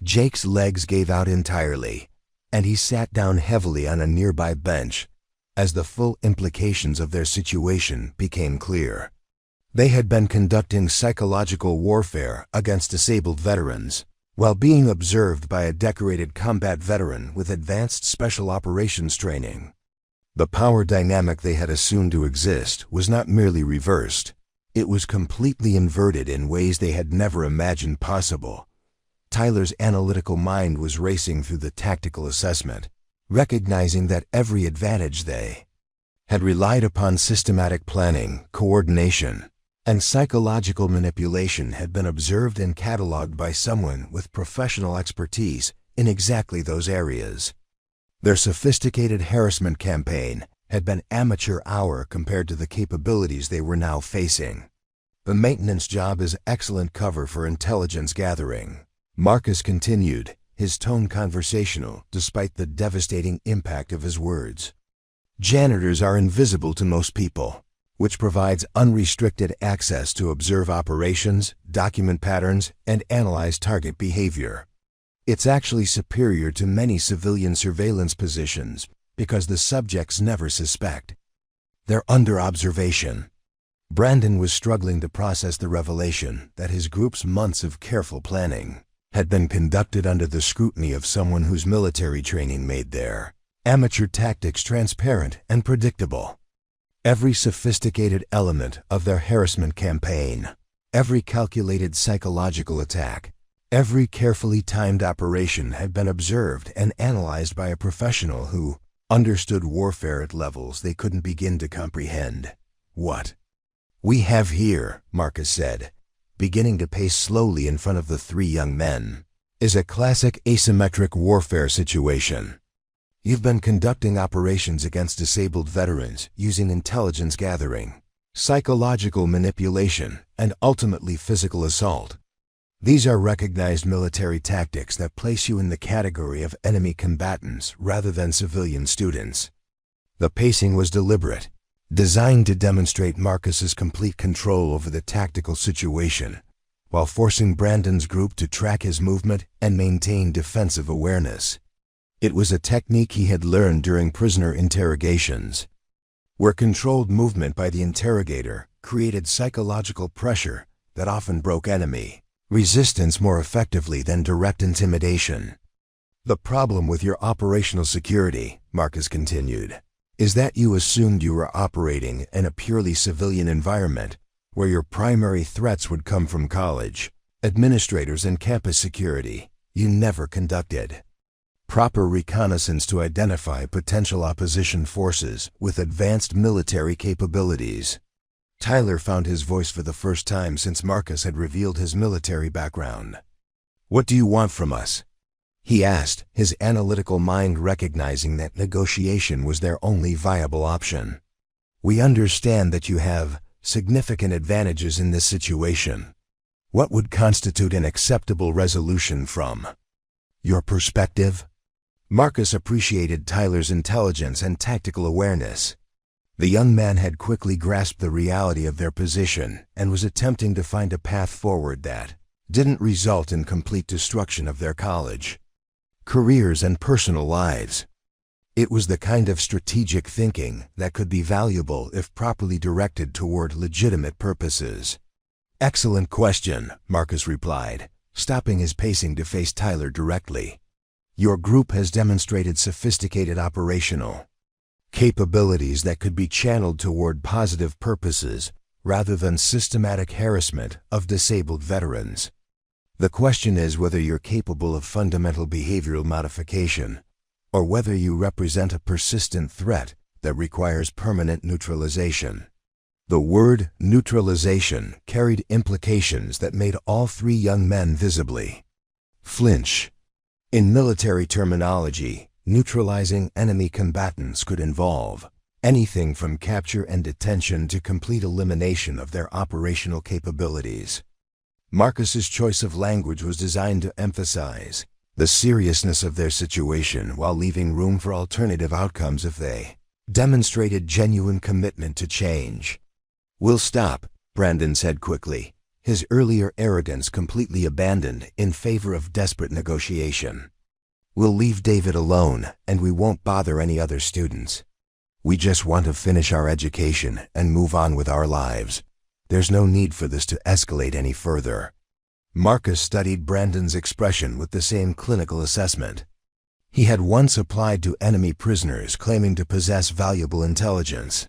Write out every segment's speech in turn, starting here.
Jake's legs gave out entirely, and he sat down heavily on a nearby bench as the full implications of their situation became clear. They had been conducting psychological warfare against disabled veterans while being observed by a decorated combat veteran with advanced special operations training. The power dynamic they had assumed to exist was not merely reversed, it was completely inverted in ways they had never imagined possible. Tyler's analytical mind was racing through the tactical assessment, recognizing that every advantage they had relied upon systematic planning, coordination, and psychological manipulation had been observed and cataloged by someone with professional expertise in exactly those areas. Their sophisticated harassment campaign had been amateur hour compared to the capabilities they were now facing. The maintenance job is excellent cover for intelligence gathering, Marcus continued, his tone conversational despite the devastating impact of his words. Janitors are invisible to most people, which provides unrestricted access to observe operations, document patterns, and analyze target behavior. It's actually superior to many civilian surveillance positions because the subjects never suspect. They're under observation. Brandon was struggling to process the revelation that his group's months of careful planning had been conducted under the scrutiny of someone whose military training made their amateur tactics transparent and predictable. Every sophisticated element of their harassment campaign, every calculated psychological attack, every carefully timed operation had been observed and analyzed by a professional who understood warfare at levels they couldn't begin to comprehend. What we have here, Marcus said, beginning to pace slowly in front of the three young men, is a classic asymmetric warfare situation. You've been conducting operations against disabled veterans using intelligence gathering, psychological manipulation, and ultimately physical assault. These are recognized military tactics that place you in the category of enemy combatants rather than civilian students. The pacing was deliberate, designed to demonstrate Marcus's complete control over the tactical situation, while forcing Brandon's group to track his movement and maintain defensive awareness. It was a technique he had learned during prisoner interrogations, where controlled movement by the interrogator created psychological pressure that often broke enemy resistance more effectively than direct intimidation. The problem with your operational security, Marcus continued, is that you assumed you were operating in a purely civilian environment where your primary threats would come from college, administrators, and campus security. You never conducted proper reconnaissance to identify potential opposition forces with advanced military capabilities. Tyler found his voice for the first time since Marcus had revealed his military background. "What do you want from us?" he asked, his analytical mind recognizing that negotiation was their only viable option. "We understand that you have significant advantages in this situation. What would constitute an acceptable resolution from your perspective?" Marcus appreciated Tyler's intelligence and tactical awareness. The young man had quickly grasped the reality of their position and was attempting to find a path forward that didn't result in complete destruction of their college, careers, and personal lives. It was the kind of strategic thinking that could be valuable if properly directed toward legitimate purposes. "Excellent question," Marcus replied, stopping his pacing to face Tyler directly. "Your group has demonstrated sophisticated operational capabilities that could be channeled toward positive purposes rather than systematic harassment of disabled veterans. The question is whether you're capable of fundamental behavioral modification, or whether you represent a persistent threat that requires permanent neutralization." The word neutralization carried implications that made all three young men visibly flinch. In military terminology, neutralizing enemy combatants could involve anything from capture and detention to complete elimination of their operational capabilities. Marcus's choice of language was designed to emphasize the seriousness of their situation while leaving room for alternative outcomes if they demonstrated genuine commitment to change. "We'll stop," Brandon said quickly, his earlier arrogance completely abandoned in favor of desperate negotiation. "We'll leave David alone, and we won't bother any other students. We just want to finish our education and move on with our lives. There's no need for this to escalate any further." Marcus studied Brandon's expression with the same clinical assessment. He had once applied to enemy prisoners claiming to possess valuable intelligence.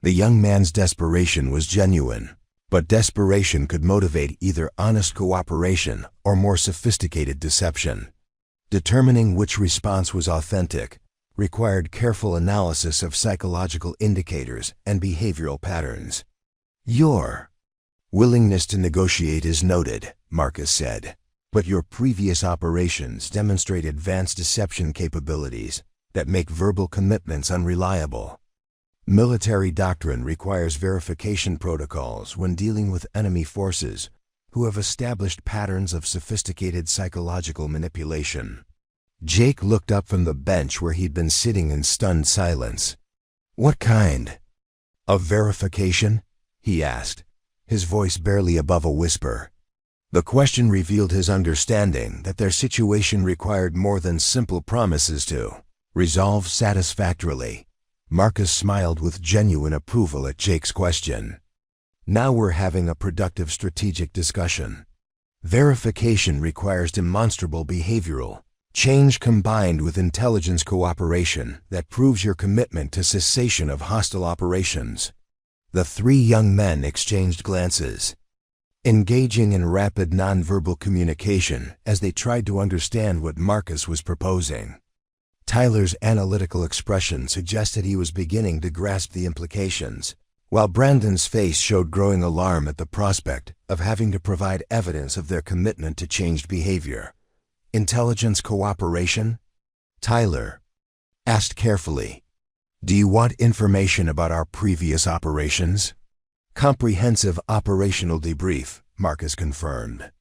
The young man's desperation was genuine, but desperation could motivate either honest cooperation or more sophisticated deception. Determining which response was authentic required careful analysis of psychological indicators and behavioral patterns. "Your willingness to negotiate is noted," Marcus said, "but your previous operations demonstrate advanced deception capabilities that make verbal commitments unreliable. Military doctrine requires verification protocols when dealing with enemy forces who have established patterns of sophisticated psychological manipulation." Jake looked up from the bench where he'd been sitting in stunned silence. "What kind of verification?" he asked, his voice barely above a whisper. The question revealed his understanding that their situation required more than simple promises to resolve satisfactorily. Marcus smiled with genuine approval at Jake's question. "Now we're having a productive strategic discussion. Verification requires demonstrable behavioral change combined with intelligence cooperation that proves your commitment to cessation of hostile operations." The three young men exchanged glances, engaging in rapid nonverbal communication as they tried to understand what Marcus was proposing. Tyler's analytical expression suggested he was beginning to grasp the implications, while Brandon's face showed growing alarm at the prospect of having to provide evidence of their commitment to changed behavior. "Intelligence cooperation?" Tyler asked carefully. "Do you want information about our previous operations?" "Comprehensive operational debrief," Marcus confirmed.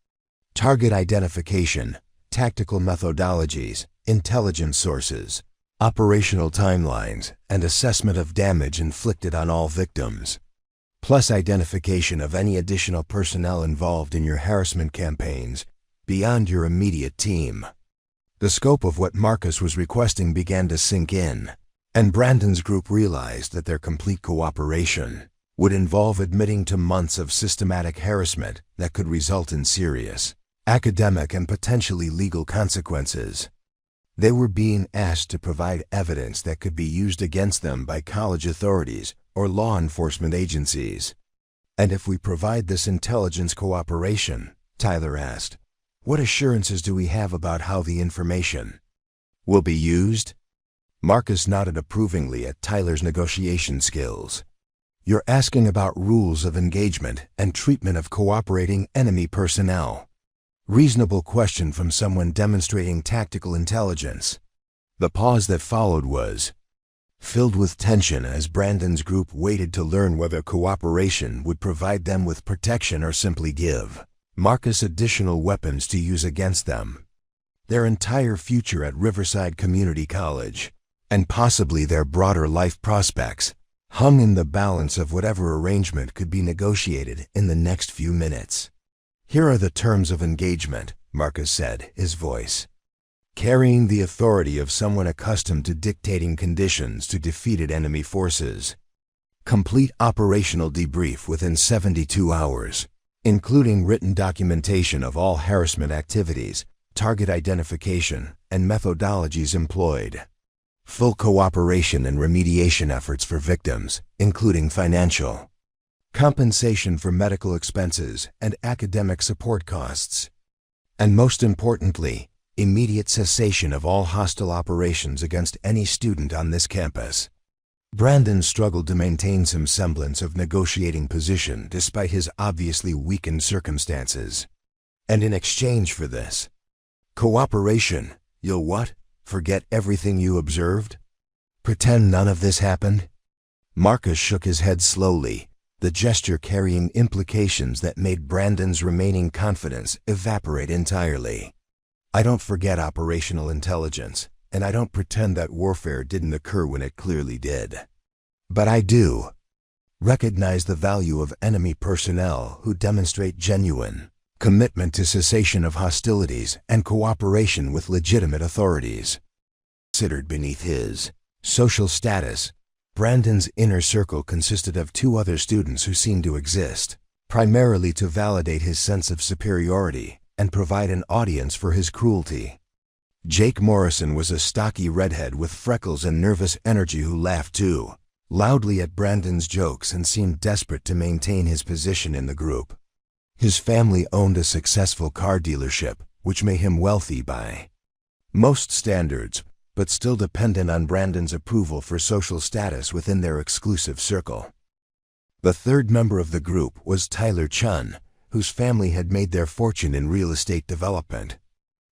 "Target identification, tactical methodologies, intelligence sources, operational timelines, and assessment of damage inflicted on all victims, plus identification of any additional personnel involved in your harassment campaigns beyond your immediate team." The scope of what Marcus was requesting began to sink in, and Brandon's group realized that their complete cooperation would involve admitting to months of systematic harassment that could result in serious academic and potentially legal consequences. They were being asked to provide evidence that could be used against them by college authorities or law enforcement agencies. "And if we provide this intelligence cooperation," Tyler asked, "what assurances do we have about how the information will be used?" Marcus nodded approvingly at Tyler's negotiation skills. "You're asking about rules of engagement and treatment of cooperating enemy personnel." Reasonable question from someone demonstrating tactical intelligence. The pause that followed was filled with tension as Brandon's group waited to learn whether cooperation would provide them with protection or simply give Marcus additional weapons to use against them. Their entire future at Riverside Community College, and possibly their broader life prospects, hung in the balance of whatever arrangement could be negotiated in the next few minutes. "Here are the terms of engagement," Marcus said, his voice carrying the authority of someone accustomed to dictating conditions to defeated enemy forces. "Complete operational debrief within 72 hours, including written documentation of all harassment activities, target identification, and methodologies employed. Full cooperation and remediation efforts for victims, including financial compensation for medical expenses and academic support costs. And most importantly, immediate cessation of all hostile operations against any student on this campus." Brandon struggled to maintain some semblance of negotiating position despite his obviously weakened circumstances. "And in exchange for this cooperation, you'll what? Forget everything you observed? Pretend none of this happened?" Marcus shook his head slowly, the gesture carrying implications that made Brandon's remaining confidence evaporate entirely. "I don't forget operational intelligence, and I don't pretend that warfare didn't occur when it clearly did. But I do recognize the value of enemy personnel who demonstrate genuine commitment to cessation of hostilities and cooperation with legitimate authorities. Considered beneath his social status, Brandon's inner circle consisted of two other students who seemed to exist primarily to validate his sense of superiority and provide an audience for his cruelty. Jake Morrison was a stocky redhead with freckles and nervous energy who laughed too loudly at Brandon's jokes and seemed desperate to maintain his position in the group. His family owned a successful car dealership, which made him wealthy by most standards, but still dependent on Brandon's approval for social status within their exclusive circle. The third member of the group was Tyler Chun, whose family had made their fortune in real estate development.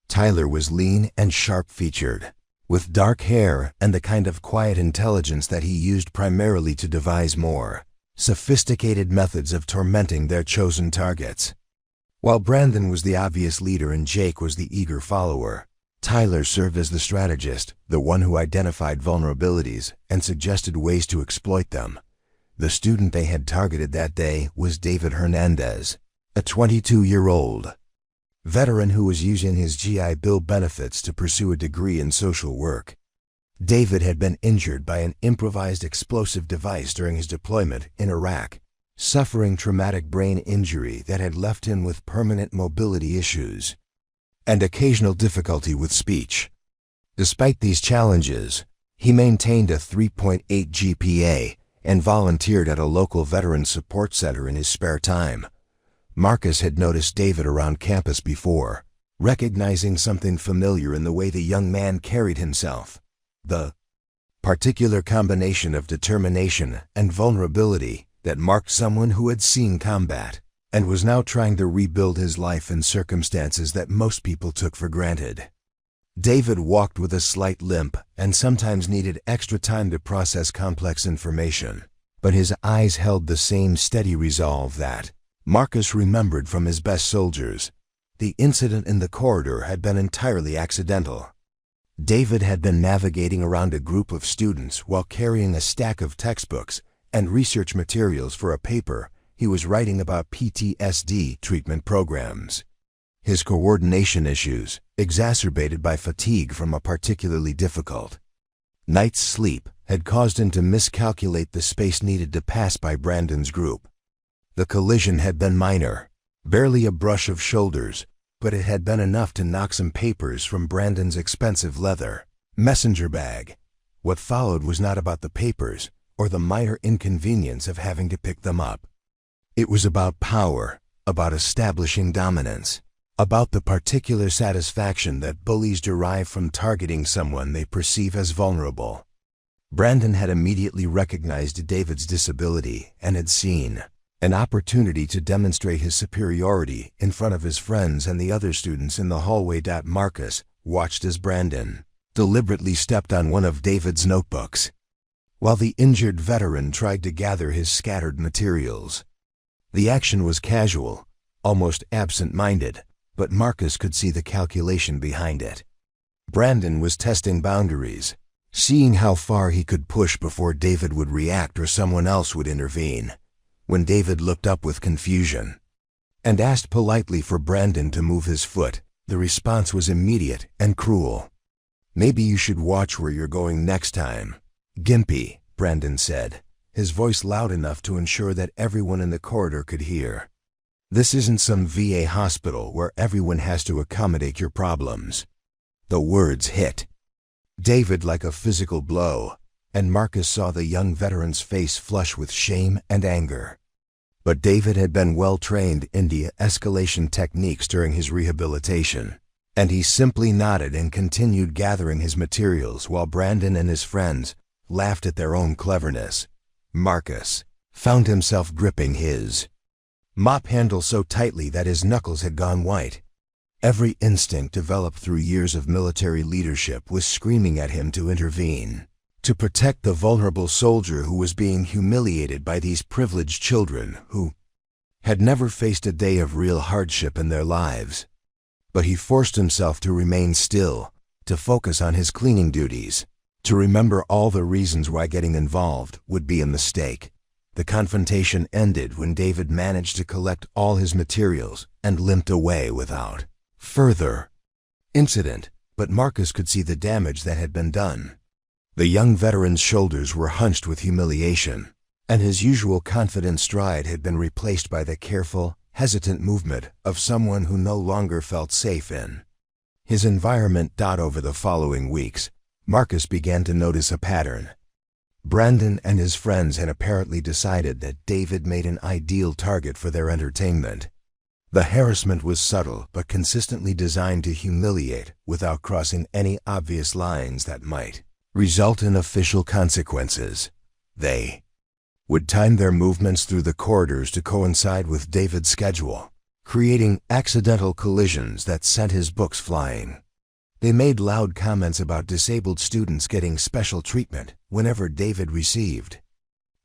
Tyler was lean and sharp-featured, with dark hair and the kind of quiet intelligence that he used primarily to devise more sophisticated methods of tormenting their chosen targets. While Brandon was the obvious leader and Jake was the eager follower, Tyler served as the strategist, the one who identified vulnerabilities and suggested ways to exploit them. The student they had targeted that day was David Hernandez, a 22-year-old veteran who was using his GI Bill benefits to pursue a degree in social work. David had been injured by an improvised explosive device during his deployment in Iraq, suffering traumatic brain injury that had left him with permanent mobility issues and occasional difficulty with speech. Despite these challenges, he maintained a 3.8 GPA and volunteered at a local veteran support center in his spare time. Marcus had noticed David around campus before, recognizing something familiar in the way the young man carried himself. The particular combination of determination and vulnerability that marked someone who had seen combat and was now trying to rebuild his life in circumstances that most people took for granted. David walked with a slight limp and sometimes needed extra time to process complex information, but his eyes held the same steady resolve that Marcus remembered from his best soldiers. The incident in the corridor had been entirely accidental. David had been navigating around a group of students while carrying a stack of textbooks and research materials for a paper he was writing about PTSD treatment programs. His coordination issues, exacerbated by fatigue from a particularly difficult night's sleep, had caused him to miscalculate the space needed to pass by Brandon's group. The collision had been minor, barely a brush of shoulders, but it had been enough to knock some papers from Brandon's expensive leather messenger bag. What followed was not about the papers or the minor inconvenience of having to pick them up. It was about power, about establishing dominance, about the particular satisfaction that bullies derive from targeting someone they perceive as vulnerable. Brandon had immediately recognized David's disability and had seen an opportunity to demonstrate his superiority in front of his friends and the other students in the hallway. Marcus watched as Brandon deliberately stepped on one of David's notebooks, while the injured veteran tried to gather his scattered materials. The action was casual, almost absent-minded, but Marcus could see the calculation behind it. Brandon was testing boundaries, seeing how far he could push before David would react or someone else would intervene. When David looked up with confusion and asked politely for Brandon to move his foot, the response was immediate and cruel. "Maybe you should watch where you're going next time, Gimpy," Brandon said, his voice loud enough to ensure that everyone in the corridor could hear. "This isn't some VA hospital where everyone has to accommodate your problems." The words hit David like a physical blow, and Marcus saw the young veteran's face flush with shame and anger. But David had been well-trained in de-escalation techniques during his rehabilitation, and he simply nodded and continued gathering his materials while Brandon and his friends laughed at their own cleverness. Marcus found himself gripping his mop handle so tightly that his knuckles had gone white. Every instinct developed through years of military leadership was screaming at him to intervene, to protect the vulnerable soldier who was being humiliated by these privileged children who had never faced a day of real hardship in their lives. But he forced himself to remain still, to focus on his cleaning duties, to remember all the reasons why getting involved would be a mistake. The confrontation ended when David managed to collect all his materials and limped away without further incident, but Marcus could see the damage that had been done. The young veteran's shoulders were hunched with humiliation, and his usual confident stride had been replaced by the careful, hesitant movement of someone who no longer felt safe in his environment. Over the following weeks, Marcus began to notice a pattern. Brandon and his friends had apparently decided that David made an ideal target for their entertainment. The harassment was subtle but consistently designed to humiliate without crossing any obvious lines that might result in official consequences. They would time their movements through the corridors to coincide with David's schedule, creating accidental collisions that sent his books flying. They made loud comments about disabled students getting special treatment whenever David received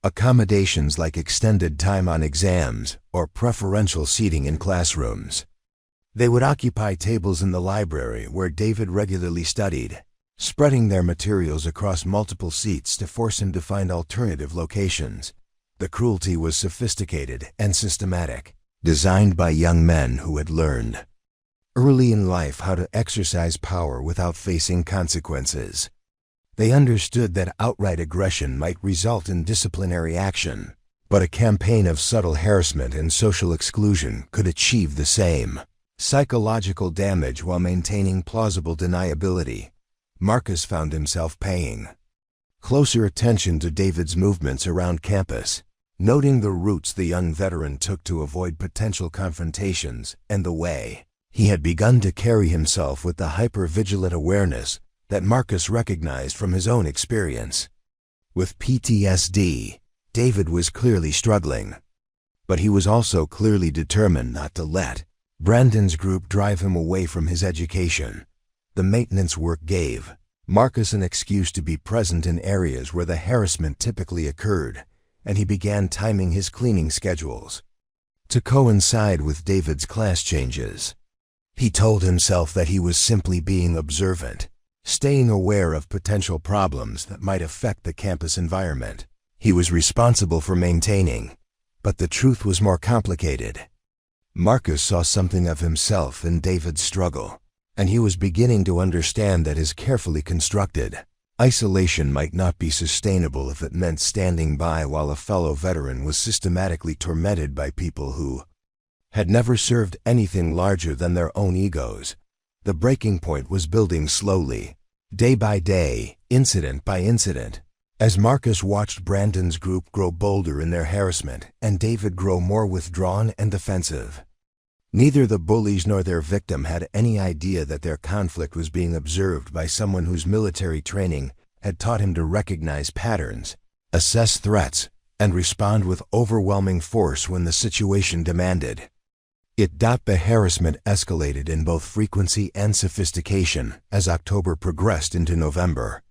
accommodations like extended time on exams or preferential seating in classrooms. They would occupy tables in the library where David regularly studied, spreading their materials across multiple seats to force him to find alternative locations. The cruelty was sophisticated and systematic, designed by young men who had learned early in life how to exercise power without facing consequences. They understood that outright aggression might result in disciplinary action, but a campaign of subtle harassment and social exclusion could achieve the same psychological damage while maintaining plausible deniability. Marcus found himself paying closer attention to David's movements around campus, noting the routes the young veteran took to avoid potential confrontations and the way he had begun to carry himself with the hyper-vigilant awareness that Marcus recognized from his own experience. With PTSD, David was clearly struggling, but he was also clearly determined not to let Brandon's group drive him away from his education. The maintenance work gave Marcus an excuse to be present in areas where the harassment typically occurred, and he began timing his cleaning schedules to coincide with David's class changes. He told himself that he was simply being observant, staying aware of potential problems that might affect the campus environment. He was responsible for maintaining, but the truth was more complicated. Marcus saw something of himself in David's struggle, and he was beginning to understand that his carefully constructed isolation might not be sustainable if it meant standing by while a fellow veteran was systematically tormented by people who had never served anything larger than their own egos. The breaking point was building slowly, day by day, incident by incident, as Marcus watched Brandon's group grow bolder in their harassment and David grow more withdrawn and defensive. Neither the bullies nor their victim had any idea that their conflict was being observed by someone whose military training had taught him to recognize patterns, assess threats, and respond with overwhelming force when the situation demanded it. The harassment escalated in both frequency and sophistication as October progressed into November.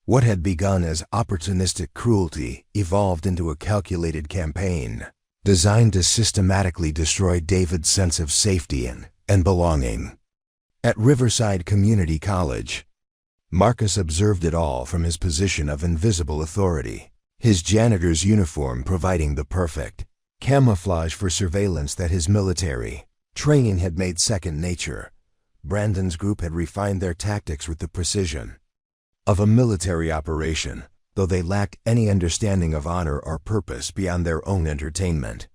What had begun as opportunistic cruelty evolved into a calculated campaign designed to systematically destroy David's sense of safety and belonging. At Riverside Community College, Marcus observed it all from his position of invisible authority, his janitor's uniform providing the perfect camouflage for surveillance that his military training had made second nature. Brandon's group had refined their tactics with the precision of a military operation, though they lacked any understanding of honor or purpose beyond their own entertainment.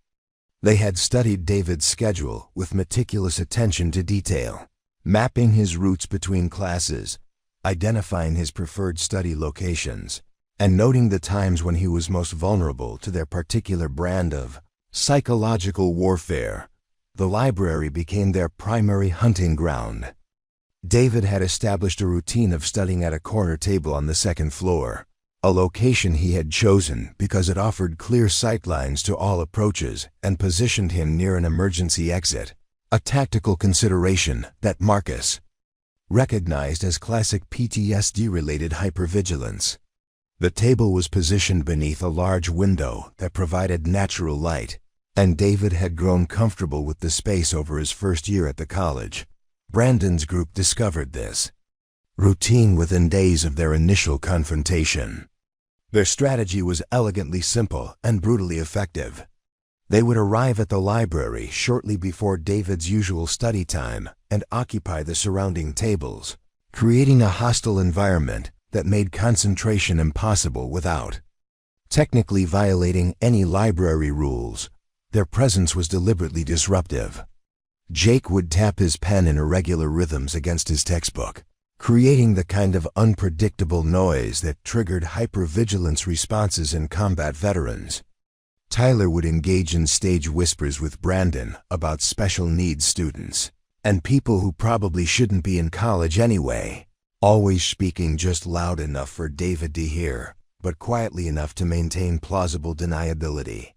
They had studied David's schedule with meticulous attention to detail, mapping his routes between classes, identifying his preferred study locations, and noting the times when he was most vulnerable to their particular brand of psychological warfare. The library became their primary hunting ground. David had established a routine of studying at a corner table on the second floor, a location he had chosen because it offered clear sightlines to all approaches and positioned him near an emergency exit, a tactical consideration that Marcus recognized as classic PTSD-related hypervigilance. The table was positioned beneath a large window that provided natural light, and David had grown comfortable with the space over his first year at the college. Brandon's group discovered this routine within days of their initial confrontation. Their strategy was elegantly simple and brutally effective. They would arrive at the library shortly before David's usual study time and occupy the surrounding tables, creating a hostile environment that made concentration impossible without technically violating any library rules. Their presence was deliberately disruptive. Jake would tap his pen in irregular rhythms against his textbook, creating the kind of unpredictable noise that triggered hypervigilance responses in combat veterans. Tyler would engage in stage whispers with Brandon about special needs students and people who probably shouldn't be in college anyway, always speaking just loud enough for David to hear, but quietly enough to maintain plausible deniability.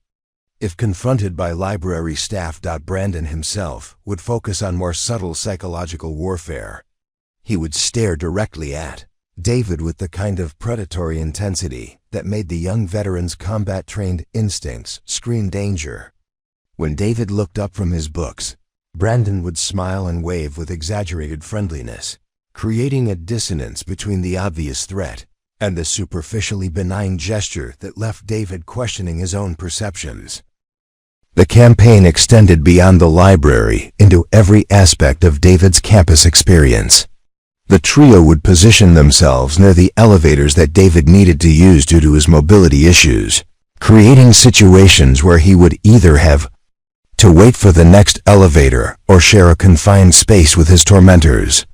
If confronted by library staff, Brandon himself would focus on more subtle psychological warfare. He would stare directly at David with the kind of predatory intensity that made the young veteran's combat-trained instincts scream danger. When David looked up from his books, Brandon would smile and wave with exaggerated friendliness, creating a dissonance between the obvious threat and the superficially benign gesture that left David questioning his own perceptions. The campaign extended beyond the library into every aspect of David's campus experience. The trio would position themselves near the elevators that David needed to use due to his mobility issues, creating situations where he would either have to wait for the next elevator or share a confined space with his tormentors.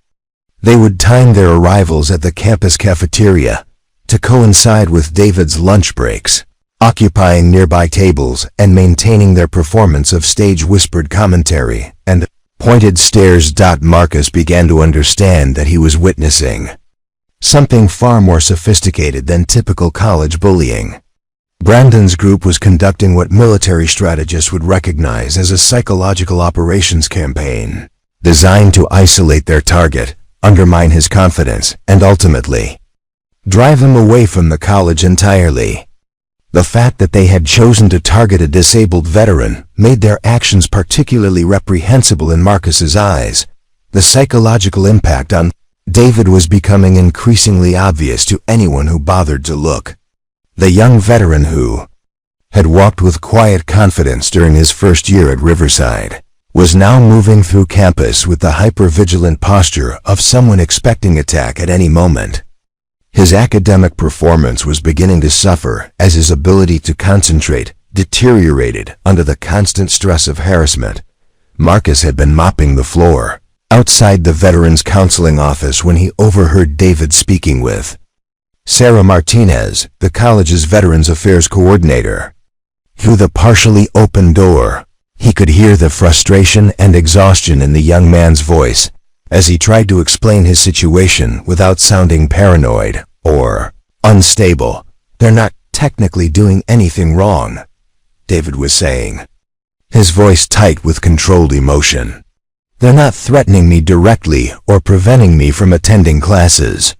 They would time their arrivals at the campus cafeteria to coincide with David's lunch breaks, occupying nearby tables and maintaining their performance of stage-whispered commentary and pointed stares. Marcus began to understand that he was witnessing something far more sophisticated than typical college bullying. Brandon's group was conducting what military strategists would recognize as a psychological operations campaign, designed to isolate their target, undermine his confidence, and ultimately drive him away from the college entirely. The fact that they had chosen to target a disabled veteran made their actions particularly reprehensible in Marcus's eyes. The psychological impact on David was becoming increasingly obvious to anyone who bothered to look. The young veteran who had walked with quiet confidence during his first year at Riverside was now moving through campus with the hypervigilant posture of someone expecting attack at any moment. His academic performance was beginning to suffer as his ability to concentrate deteriorated under the constant stress of harassment. Marcus had been mopping the floor outside the Veterans Counseling office when he overheard David speaking with Sarah Martinez, the college's Veterans Affairs coordinator. Through the partially open door, he could hear the frustration and exhaustion in the young man's voice as he tried to explain his situation without sounding paranoid or unstable. "They're not technically doing anything wrong," David was saying, his voice tight with controlled emotion. "They're not threatening me directly or preventing me from attending classes.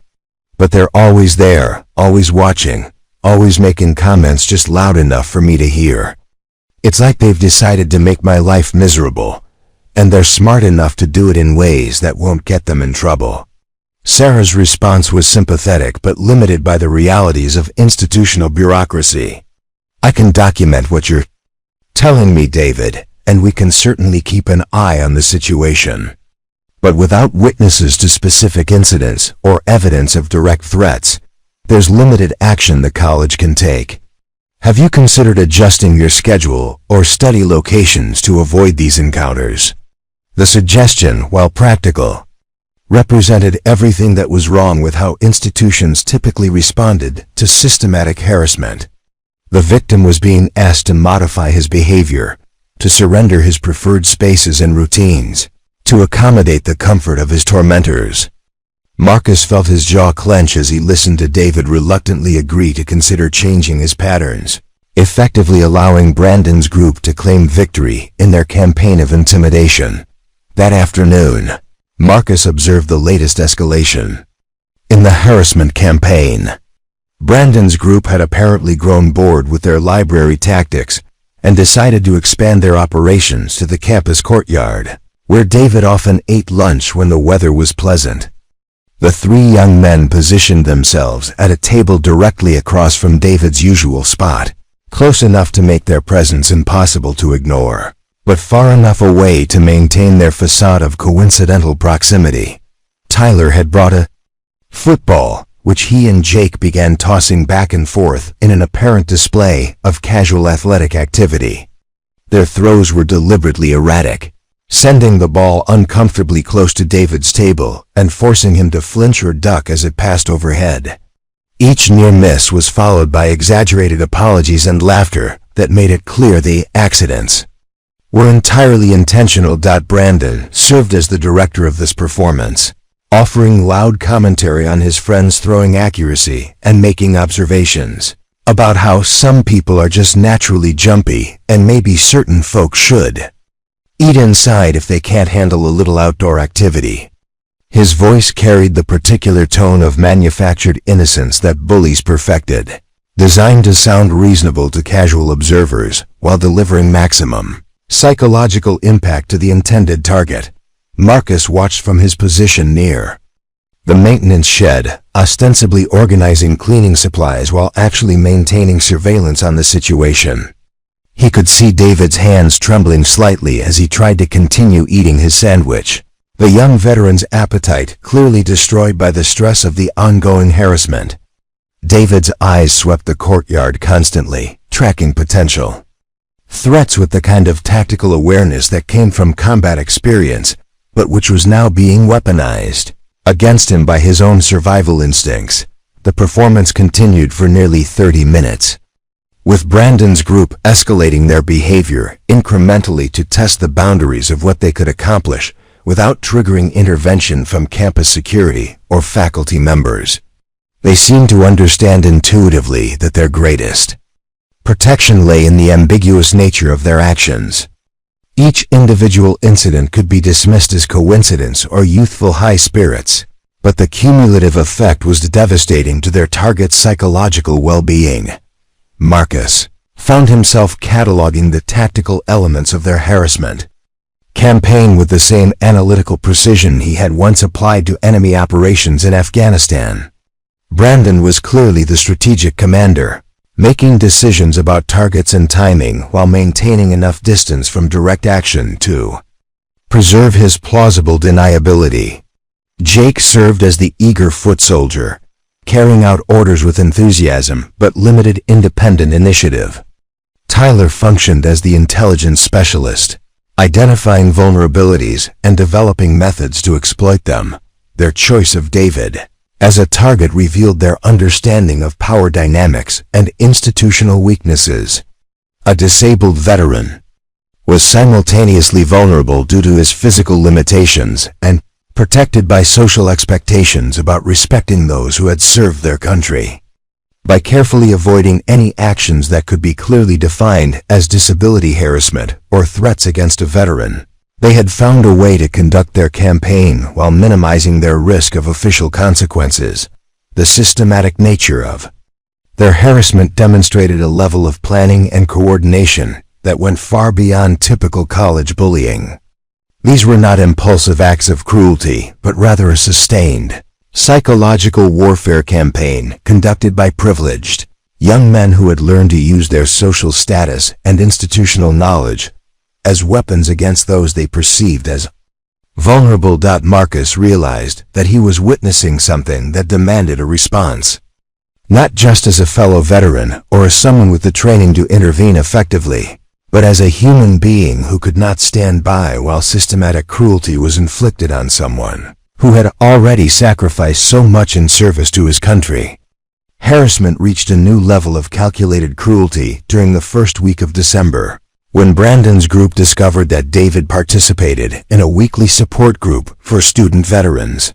But they're always there, always watching, always making comments just loud enough for me to hear. It's like they've decided to make my life miserable, and they're smart enough to do it in ways that won't get them in trouble." Sarah's response was sympathetic but limited by the realities of institutional bureaucracy. "I can document what you're telling me, David, and we can certainly keep an eye on the situation. But without witnesses to specific incidents or evidence of direct threats, there's limited action the college can take. Have you considered adjusting your schedule or study locations to avoid these encounters?" The suggestion, while practical, represented everything that was wrong with how institutions typically responded to systematic harassment. The victim was being asked to modify his behavior, to surrender his preferred spaces and routines, to accommodate the comfort of his tormentors. Marcus felt his jaw clench as he listened to David reluctantly agree to consider changing his patterns, effectively allowing Brandon's group to claim victory in their campaign of intimidation. That afternoon, Marcus observed the latest escalation in the harassment campaign. Brandon's group had apparently grown bored with their library tactics and decided to expand their operations to the campus courtyard, where David often ate lunch when the weather was pleasant. The three young men positioned themselves at a table directly across from David's usual spot, close enough to make their presence impossible to ignore, but far enough away to maintain their facade of coincidental proximity. Tyler had brought a football, which he and Jake began tossing back and forth in an apparent display of casual athletic activity. Their throws were deliberately erratic, sending the ball uncomfortably close to David's table and forcing him to flinch or duck as it passed overhead. Each near miss was followed by exaggerated apologies and laughter that made it clear the accidents were entirely intentional. Brandon served as the director of this performance, offering loud commentary on his friends' throwing accuracy and making observations about how some people are just naturally jumpy and maybe certain folks should eat inside if they can't handle a little outdoor activity. His voice carried the particular tone of manufactured innocence that Bullies perfected, designed to sound reasonable to casual observers while delivering maximum psychological impact to the intended target. Marcus watched from his position near the maintenance shed, ostensibly organizing cleaning supplies while actually maintaining surveillance on the situation. He could see David's hands trembling slightly as he tried to continue eating his sandwich, the young veteran's appetite clearly destroyed by the stress of the ongoing harassment. David's eyes swept the courtyard constantly, tracking potential threats with the kind of tactical awareness that came from combat experience, but which was now being weaponized against him by his own survival instincts. The performance continued for nearly 30 minutes, with Brandon's group escalating their behavior incrementally to test the boundaries of what they could accomplish without triggering intervention from campus security or faculty members. They seemed to understand intuitively that their greatest protection lay in the ambiguous nature of their actions. Each individual incident could be dismissed as coincidence or youthful high spirits, but the cumulative effect was devastating to their target's psychological well-being. Marcus found himself cataloging the tactical elements of their harassment campaign with the same analytical precision he had once applied to enemy operations in Afghanistan. Brandon was clearly the strategic commander, making decisions about targets and timing while maintaining enough distance from direct action to preserve his plausible deniability. Jake served as the eager foot soldier, carrying out orders with enthusiasm but limited independent initiative. Tyler functioned as the intelligence specialist, identifying vulnerabilities and developing methods to exploit them. Their choice of David as a target revealed their understanding of power dynamics and institutional weaknesses. A disabled veteran was simultaneously vulnerable due to his physical limitations and protected by social expectations about respecting those who had served their country. By carefully avoiding any actions that could be clearly defined as disability harassment or threats against a veteran, they had found a way to conduct their campaign while minimizing their risk of official consequences. The systematic nature of their harassment demonstrated a level of planning and coordination that went far beyond typical college bullying. These were not impulsive acts of cruelty, but rather a sustained psychological warfare campaign conducted by privileged young men who had learned to use their social status and institutional knowledge as weapons against those they perceived as vulnerable. Marcus realized that he was witnessing something that demanded a response, not just as a fellow veteran or as someone with the training to intervene effectively, but as a human being who could not stand by while systematic cruelty was inflicted on someone who had already sacrificed so much in service to his country. Harassment reached a new level of calculated cruelty during the first week of December, when Brandon's group discovered that David participated in a weekly support group for student veterans.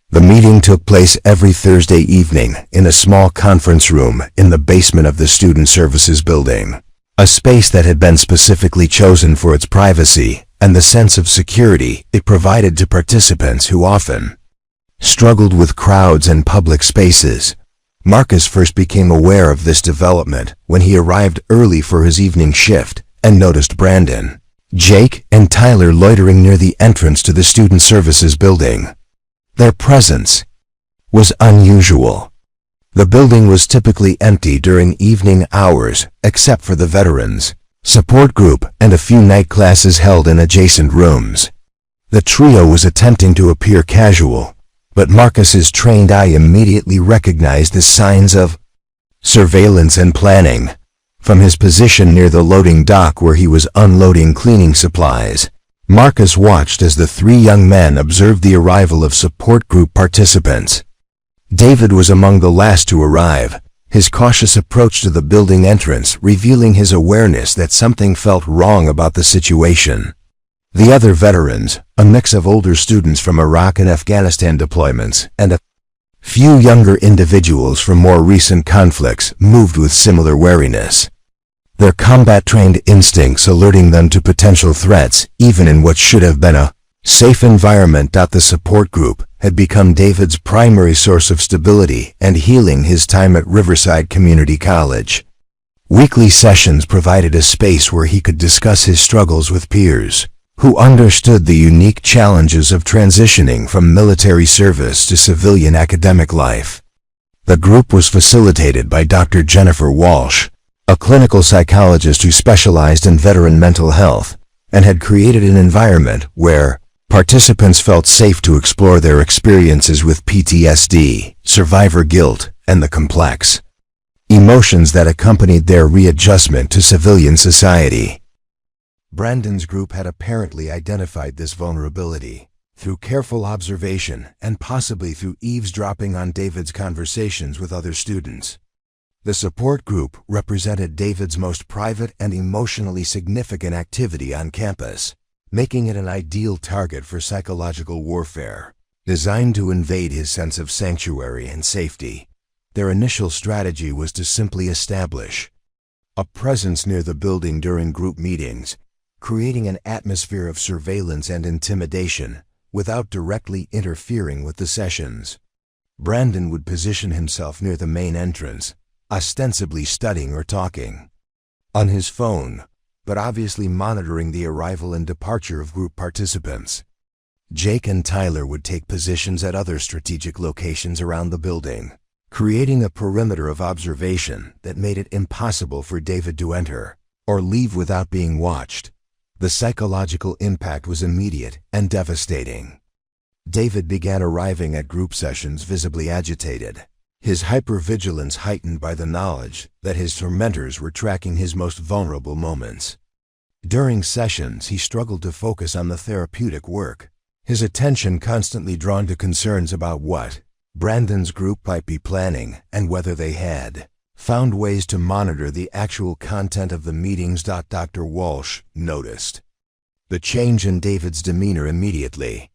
The meeting took place every Thursday evening in a small conference room in the basement of the Student Services building, a space that had been specifically chosen for its privacy and the sense of security it provided to participants who often struggled with crowds and public spaces. Marcus first became aware of this development when he arrived early for his evening shift and noticed Brandon, Jake, and Tyler loitering near the entrance to the Student Services building. Their presence was unusual. The building was typically empty during evening hours, except for the veterans support group and a few night classes held in adjacent rooms. The trio was attempting to appear casual, but Marcus's trained eye immediately recognized the signs of surveillance and planning. From his position near the loading dock where he was unloading cleaning supplies, Marcus watched as the three young men observed the arrival of support group participants. David was among the last to arrive, his cautious approach to the building entrance revealing his awareness that something felt wrong about the situation. The other veterans, a mix of older students from Iraq and Afghanistan deployments and a few younger individuals from more recent conflicts, moved with similar wariness, their combat-trained instincts alerting them to potential threats even in what should have been a safe environment. The support group had become David's primary source of stability and healing his time at Riverside Community College. Weekly sessions provided a space where he could discuss his struggles with peers who understood the unique challenges of transitioning from military service to civilian academic life. The group was facilitated by Dr. Jennifer Walsh, a clinical psychologist who specialized in veteran mental health and had created an environment where participants felt safe to explore their experiences with PTSD, survivor guilt, and the complex emotions that accompanied their readjustment to civilian society. Brandon's group had apparently identified this vulnerability through careful observation and possibly through eavesdropping on David's conversations with other students. The support group represented David's most private and emotionally significant activity on campus, making it an ideal target for psychological warfare. Designed to invade his sense of sanctuary and safety, their initial strategy was to simply establish a presence near the building during group meetings, creating an atmosphere of surveillance and intimidation without directly interfering with the sessions. Brandon would position himself near the main entrance, ostensibly studying or talking on his phone, but obviously monitoring the arrival and departure of group participants. Jake and Tyler would take positions at other strategic locations around the building, creating a perimeter of observation that made it impossible for David to enter or leave without being watched. The psychological impact was immediate and devastating. David began arriving at group sessions visibly agitated, his hypervigilance heightened by the knowledge that his tormentors were tracking his most vulnerable moments. During sessions, he struggled to focus on the therapeutic work, his attention constantly drawn to concerns about what Brandon's group might be planning and whether they had found ways to monitor the actual content of the meetings. Dr. Walsh noticed the change in David's demeanor immediately.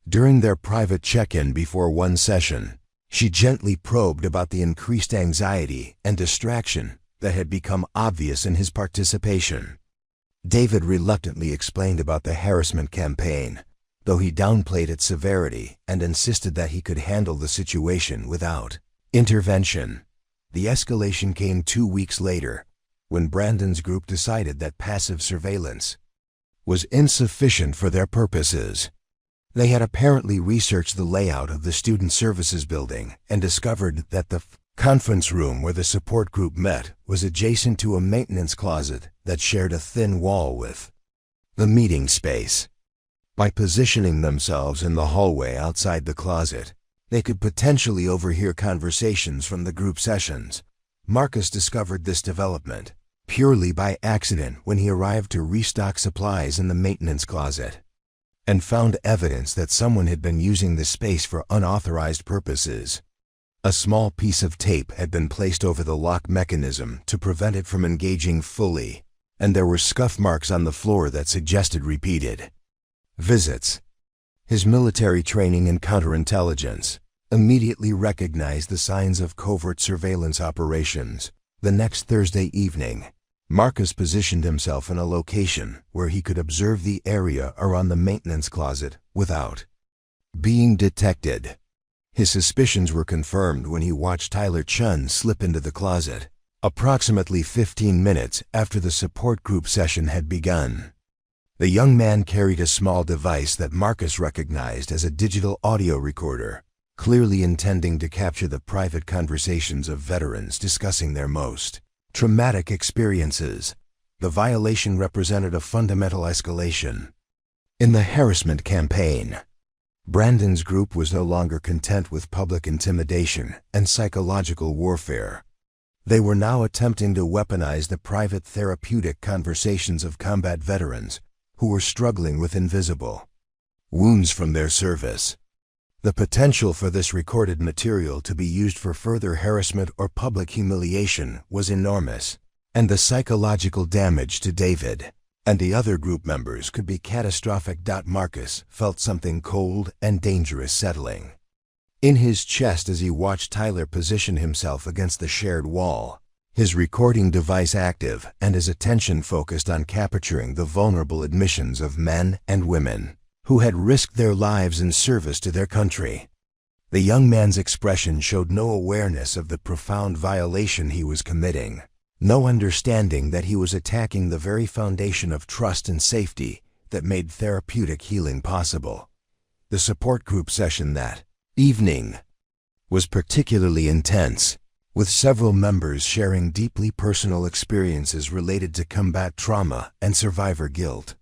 During their private check-in before one session, she gently probed about the increased anxiety and distraction that had become obvious in his participation. David reluctantly explained about the harassment campaign, though he downplayed its severity and insisted that he could handle the situation without intervention. The escalation came 2 weeks later, when Brandon's group decided that passive surveillance was insufficient for their purposes. They had apparently researched the layout of the Student Services building and discovered that the conference room where the support group met was adjacent to a maintenance closet that shared a thin wall with the meeting space. By positioning themselves in the hallway outside the closet, they could potentially overhear conversations from the group sessions. Marcus discovered this development purely by accident when he arrived to restock supplies in the maintenance closet, and found evidence that someone had been using the space for unauthorized purposes. A small piece of tape had been placed over the lock mechanism to prevent it from engaging fully, and there were scuff marks on the floor that suggested repeated visits. His military training in counterintelligence immediately recognized the signs of covert surveillance operations. The next Thursday evening, Marcus positioned himself in a location where he could observe the area around the maintenance closet without being detected. His suspicions were confirmed when he watched Tyler Chun slip into the closet, approximately 15 minutes after the support group session had begun. The young man carried a small device that Marcus recognized as a digital audio recorder, clearly intending to capture the private conversations of veterans discussing their most traumatic experiences. The violation represented a fundamental escalation. In the harassment campaign, Brandon's group was no longer content with public intimidation and psychological warfare. They were now attempting to weaponize the private therapeutic conversations of combat veterans who were struggling with invisible wounds from their service. The potential for this recorded material to be used for further harassment or public humiliation was enormous, and the psychological damage to David and the other group members could be catastrophic. Marcus felt something cold and dangerous settling in his chest as he watched Tyler position himself against the shared wall, his recording device active and his attention focused on capturing the vulnerable admissions of men and women who had risked their lives in service to their country. The young man's expression showed no awareness of the profound violation he was committing, no understanding that he was attacking the very foundation of trust and safety that made therapeutic healing possible. The support group session that evening was particularly intense, with several members sharing deeply personal experiences related to combat trauma and survivor guilt.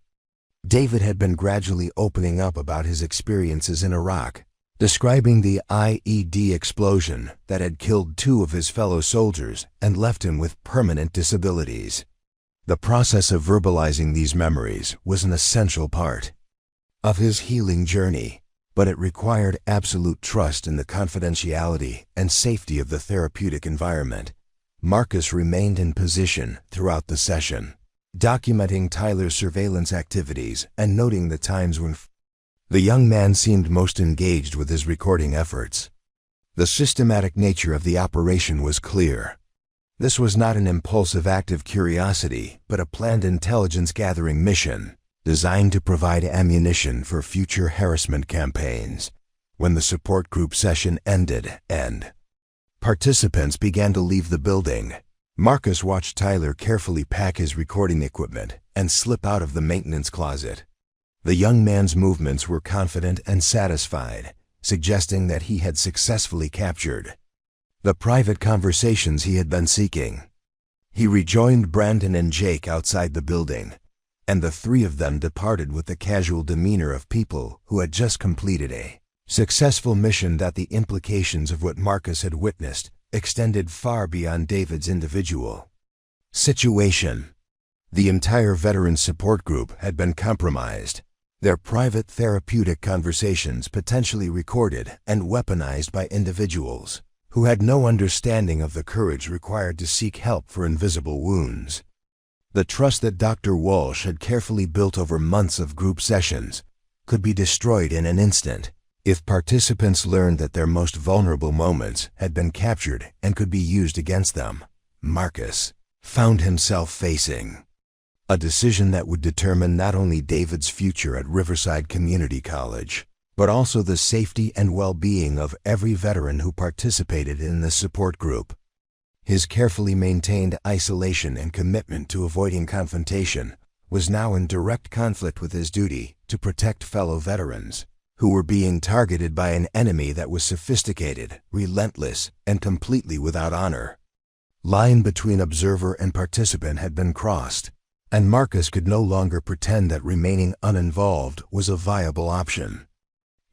David had been gradually opening up about his experiences in Iraq, describing the IED explosion that had killed 2 of his fellow soldiers and left him with permanent disabilities. The process of verbalizing these memories was an essential part of his healing journey, but it required absolute trust in the confidentiality and safety of the therapeutic environment. Marcus remained in position throughout the session, documenting Tyler's surveillance activities and noting the times when the young man seemed most engaged with his recording efforts. The systematic nature of the operation was clear. This was not an impulsive act of curiosity, but a planned intelligence-gathering mission designed to provide ammunition for future harassment campaigns. When the support group session ended and participants began to leave the building, Marcus watched Tyler carefully pack his recording equipment and slip out of the maintenance closet. The young man's movements were confident and satisfied, suggesting that he had successfully captured the private conversations he had been seeking. He rejoined Brandon and Jake outside the building, and the 3 of them departed with the casual demeanor of people who had just completed a successful mission. That the implications of what Marcus had witnessed extended far beyond David's individual situation. The entire veteran support group had been compromised, their private therapeutic conversations potentially recorded and weaponized by individuals who had no understanding of the courage required to seek help for invisible wounds. The trust that Dr. Walsh had carefully built over months of group sessions could be destroyed in an instant if participants learned that their most vulnerable moments had been captured and could be used against them. Marcus found himself facing a decision that would determine not only David's future at Riverside Community College, but also the safety and well-being of every veteran who participated in the support group. His carefully maintained isolation and commitment to avoiding confrontation was now in direct conflict with his duty to protect fellow veterans who were being targeted by an enemy that was sophisticated, relentless, and completely without honor. Line between observer and participant had been crossed, and Marcus could no longer pretend that remaining uninvolved was a viable option.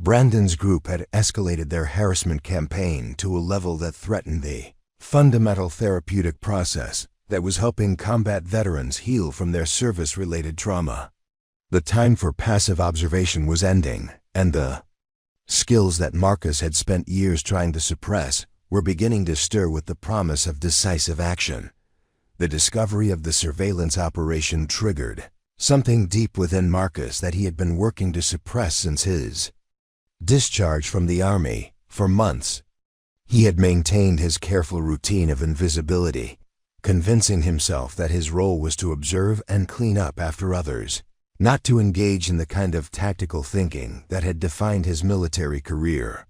Brandon's group had escalated their harassment campaign to a level that threatened the fundamental therapeutic process that was helping combat veterans heal from their service-related trauma. The time for passive observation was ending, and the skills that Marcus had spent years trying to suppress were beginning to stir with the promise of decisive action. The discovery of the surveillance operation triggered something deep within Marcus that he had been working to suppress since his discharge from the Army. For months, he had maintained his careful routine of invisibility, convincing himself that his role was to observe and clean up after others, not to engage in the kind of tactical thinking that had defined his military career.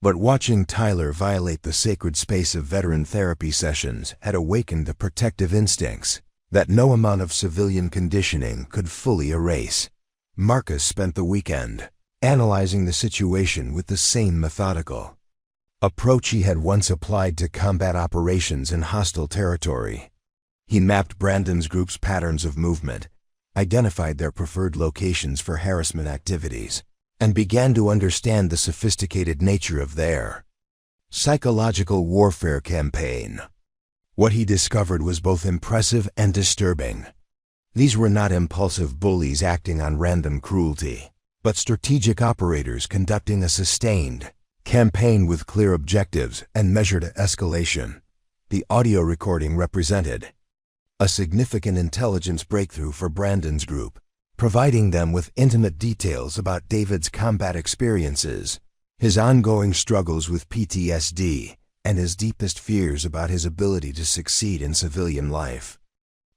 But watching Tyler violate the sacred space of veteran therapy sessions had awakened the protective instincts that no amount of civilian conditioning could fully erase. Marcus spent the weekend analyzing the situation with the same methodical approach he had once applied to combat operations in hostile territory. He mapped Brandon's group's patterns of movement, identified their preferred locations for harassment activities, and began to understand the sophisticated nature of their psychological warfare campaign. What he discovered was both impressive and disturbing. These were not impulsive bullies acting on random cruelty, but strategic operators conducting a sustained campaign with clear objectives and measured escalation. The audio recording represented a significant intelligence breakthrough for Brandon's group, providing them with intimate details about David's combat experiences, his ongoing struggles with PTSD, and his deepest fears about his ability to succeed in civilian life.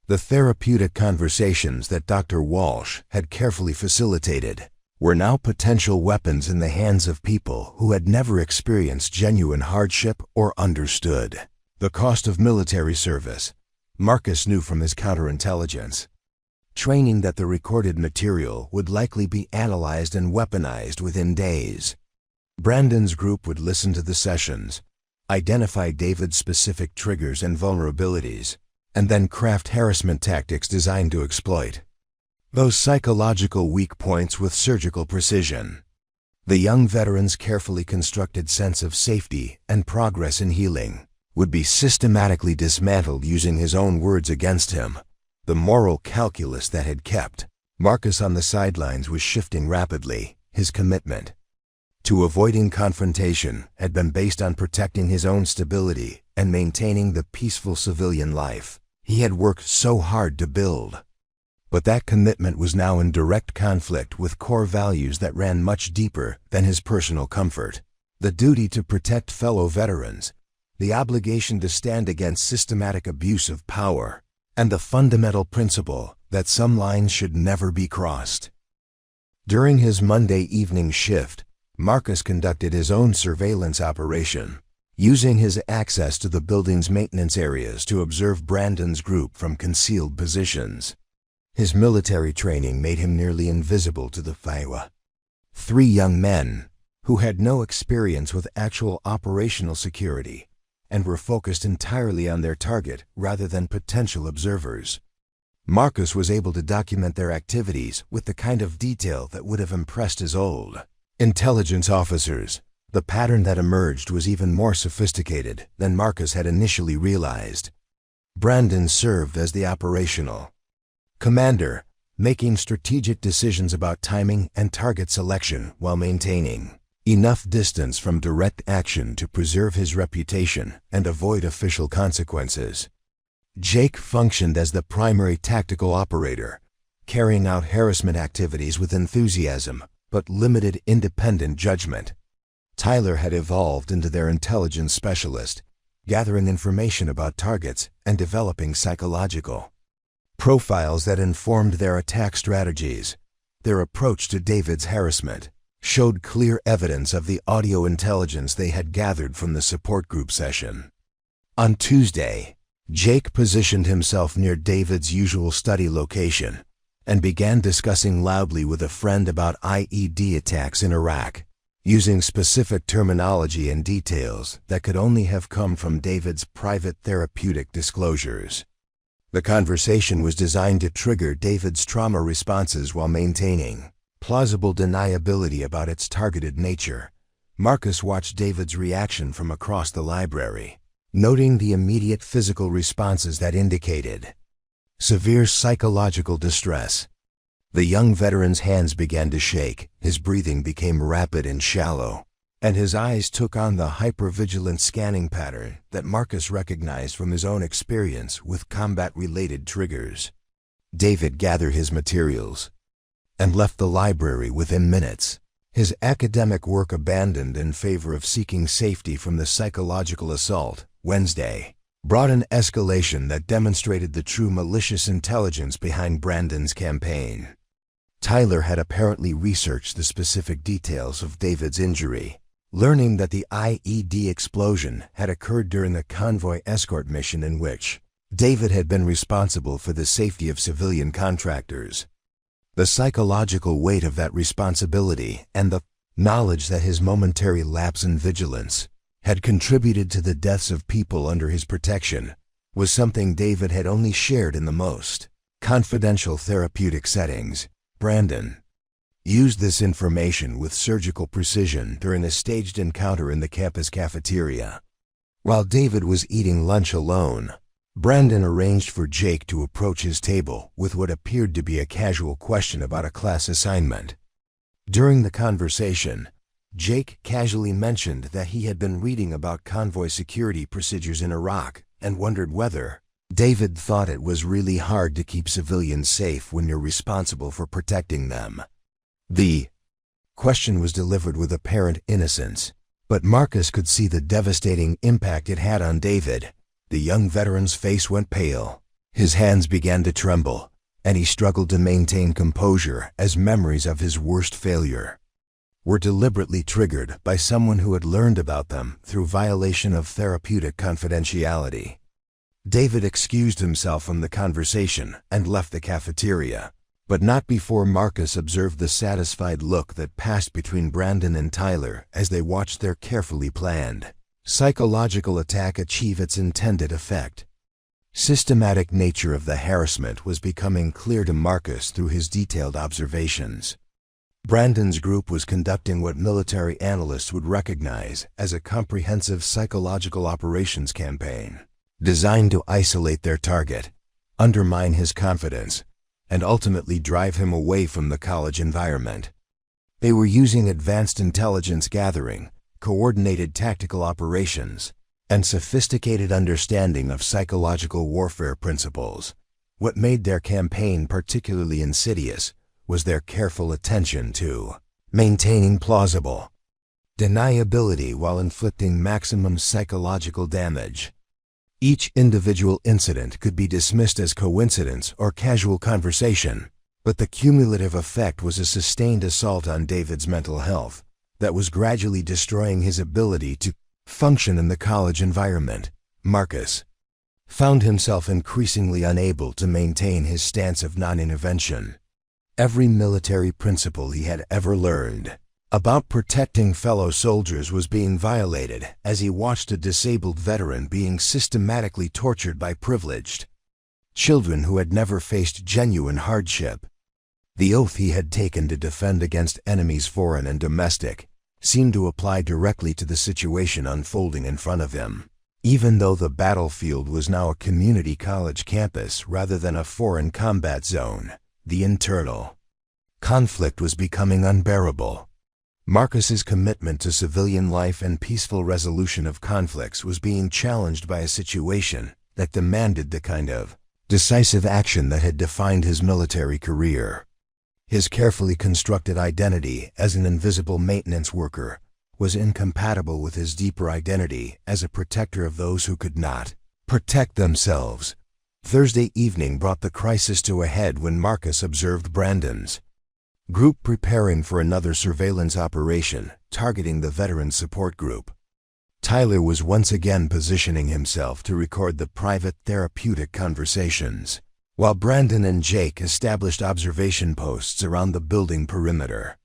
The therapeutic conversations that Dr. Walsh had carefully facilitated were now potential weapons in the hands of people who had never experienced genuine hardship or understood the cost of military service. Marcus knew from his counterintelligence training that the recorded material would likely be analyzed and weaponized within days. Brandon's group would listen to the sessions, identify David's specific triggers and vulnerabilities, and then craft harassment tactics designed to exploit those psychological weak points with surgical precision. The young veteran's carefully constructed sense of safety and progress in healing would be systematically dismantled using his own words against him. The moral calculus that had kept Marcus on the sidelines was shifting rapidly. His commitment to avoiding confrontation had been based on protecting his own stability and maintaining the peaceful civilian life he had worked so hard to build. But that commitment was now in direct conflict with core values that ran much deeper than his personal comfort. The duty to protect fellow veterans, the obligation to stand against systematic abuse of power, and the fundamental principle that some lines should never be crossed. During his Monday evening shift, Marcus conducted his own surveillance operation, using his access to the building's maintenance areas to observe Brandon's group from concealed positions. His military training made him nearly invisible to the Faiwa. 3 young men, who had no experience with actual operational security, and were focused entirely on their target rather than potential observers. Marcus was able to document their activities with the kind of detail that would have impressed his old intelligence officers. The pattern that emerged was even more sophisticated than Marcus had initially realized. Brandon served as the operational commander, making strategic decisions about timing and target selection while maintaining enough distance from direct action to preserve his reputation and avoid official consequences. Jake functioned as the primary tactical operator, carrying out harassment activities with enthusiasm but limited independent judgment. Tyler had evolved into their intelligence specialist, gathering information about targets and developing psychological profiles that informed their attack strategies. Their approach to David's harassment showed clear evidence of the audio intelligence they had gathered from the support group session. On Tuesday, Jake positioned himself near David's usual study location and began discussing loudly with a friend about IED attacks in Iraq, using specific terminology and details that could only have come from David's private therapeutic disclosures. The conversation was designed to trigger David's trauma responses while maintaining plausible deniability about its targeted nature. Marcus watched David's reaction from across the library, noting the immediate physical responses that indicated severe psychological distress. The young veteran's hands began to shake, his breathing became rapid and shallow, and his eyes took on the hypervigilant scanning pattern that Marcus recognized from his own experience with combat-related triggers. David gathered his materials and left the library within minutes, his academic work abandoned in favor of seeking safety from the psychological assault. Wednesday brought an escalation that demonstrated the true malicious intelligence behind Brandon's campaign. Tyler had apparently researched the specific details of David's injury, learning that the IED explosion had occurred during a convoy escort mission in which David had been responsible for the safety of civilian contractors. The psychological weight of that responsibility and the knowledge that his momentary lapse in vigilance had contributed to the deaths of people under his protection was something David had only shared in the most confidential therapeutic settings. Brandon used this information with surgical precision during a staged encounter in the campus cafeteria. While David was eating lunch alone, Brandon arranged for Jake to approach his table with what appeared to be a casual question about a class assignment. During the conversation, Jake casually mentioned that he had been reading about convoy security procedures in Iraq and wondered whether David thought it was really hard to keep civilians safe when you're responsible for protecting them. The question was delivered with apparent innocence, but Marcus could see the devastating impact it had on David. The young veteran's face went pale. His hands began to tremble, and he struggled to maintain composure as memories of his worst failure were deliberately triggered by someone who had learned about them through violation of therapeutic confidentiality. David excused himself from the conversation and left the cafeteria, but not before Marcus observed the satisfied look that passed between Brandon and Tyler as they watched their carefully planned psychological attack achieve its intended effect. Systematic nature of the harassment was becoming clear to Marcus through his detailed observations. Brandon's group was conducting what military analysts would recognize as a comprehensive psychological operations campaign, designed to isolate their target, undermine his confidence, and ultimately drive him away from the college environment. They were using advanced intelligence gathering, coordinated tactical operations, and sophisticated understanding of psychological warfare principles. What made their campaign particularly insidious was their careful attention to maintaining plausible deniability while inflicting maximum psychological damage. Each individual incident could be dismissed as coincidence or casual conversation, but the cumulative effect was a sustained assault on David's mental health that was gradually destroying his ability to function in the college environment. Marcus found himself increasingly unable to maintain his stance of non-intervention. Every military principle he had ever learned about protecting fellow soldiers was being violated as he watched a disabled veteran being systematically tortured by privileged children who had never faced genuine hardship. The oath he had taken to defend against enemies foreign and domestic seemed to apply directly to the situation unfolding in front of him. Even though the battlefield was now a community college campus rather than a foreign combat zone, the internal conflict was becoming unbearable. Marcus's commitment to civilian life and peaceful resolution of conflicts was being challenged by a situation that demanded the kind of decisive action that had defined his military career. His carefully constructed identity as an invisible maintenance worker was incompatible with his deeper identity as a protector of those who could not protect themselves. Thursday evening brought the crisis to a head when Marcus observed Brandon's group preparing for another surveillance operation targeting the Veteran Support Group. Tyler was once again positioning himself to record the private therapeutic conversations, while Brandon and Jake established observation posts around the building perimeter.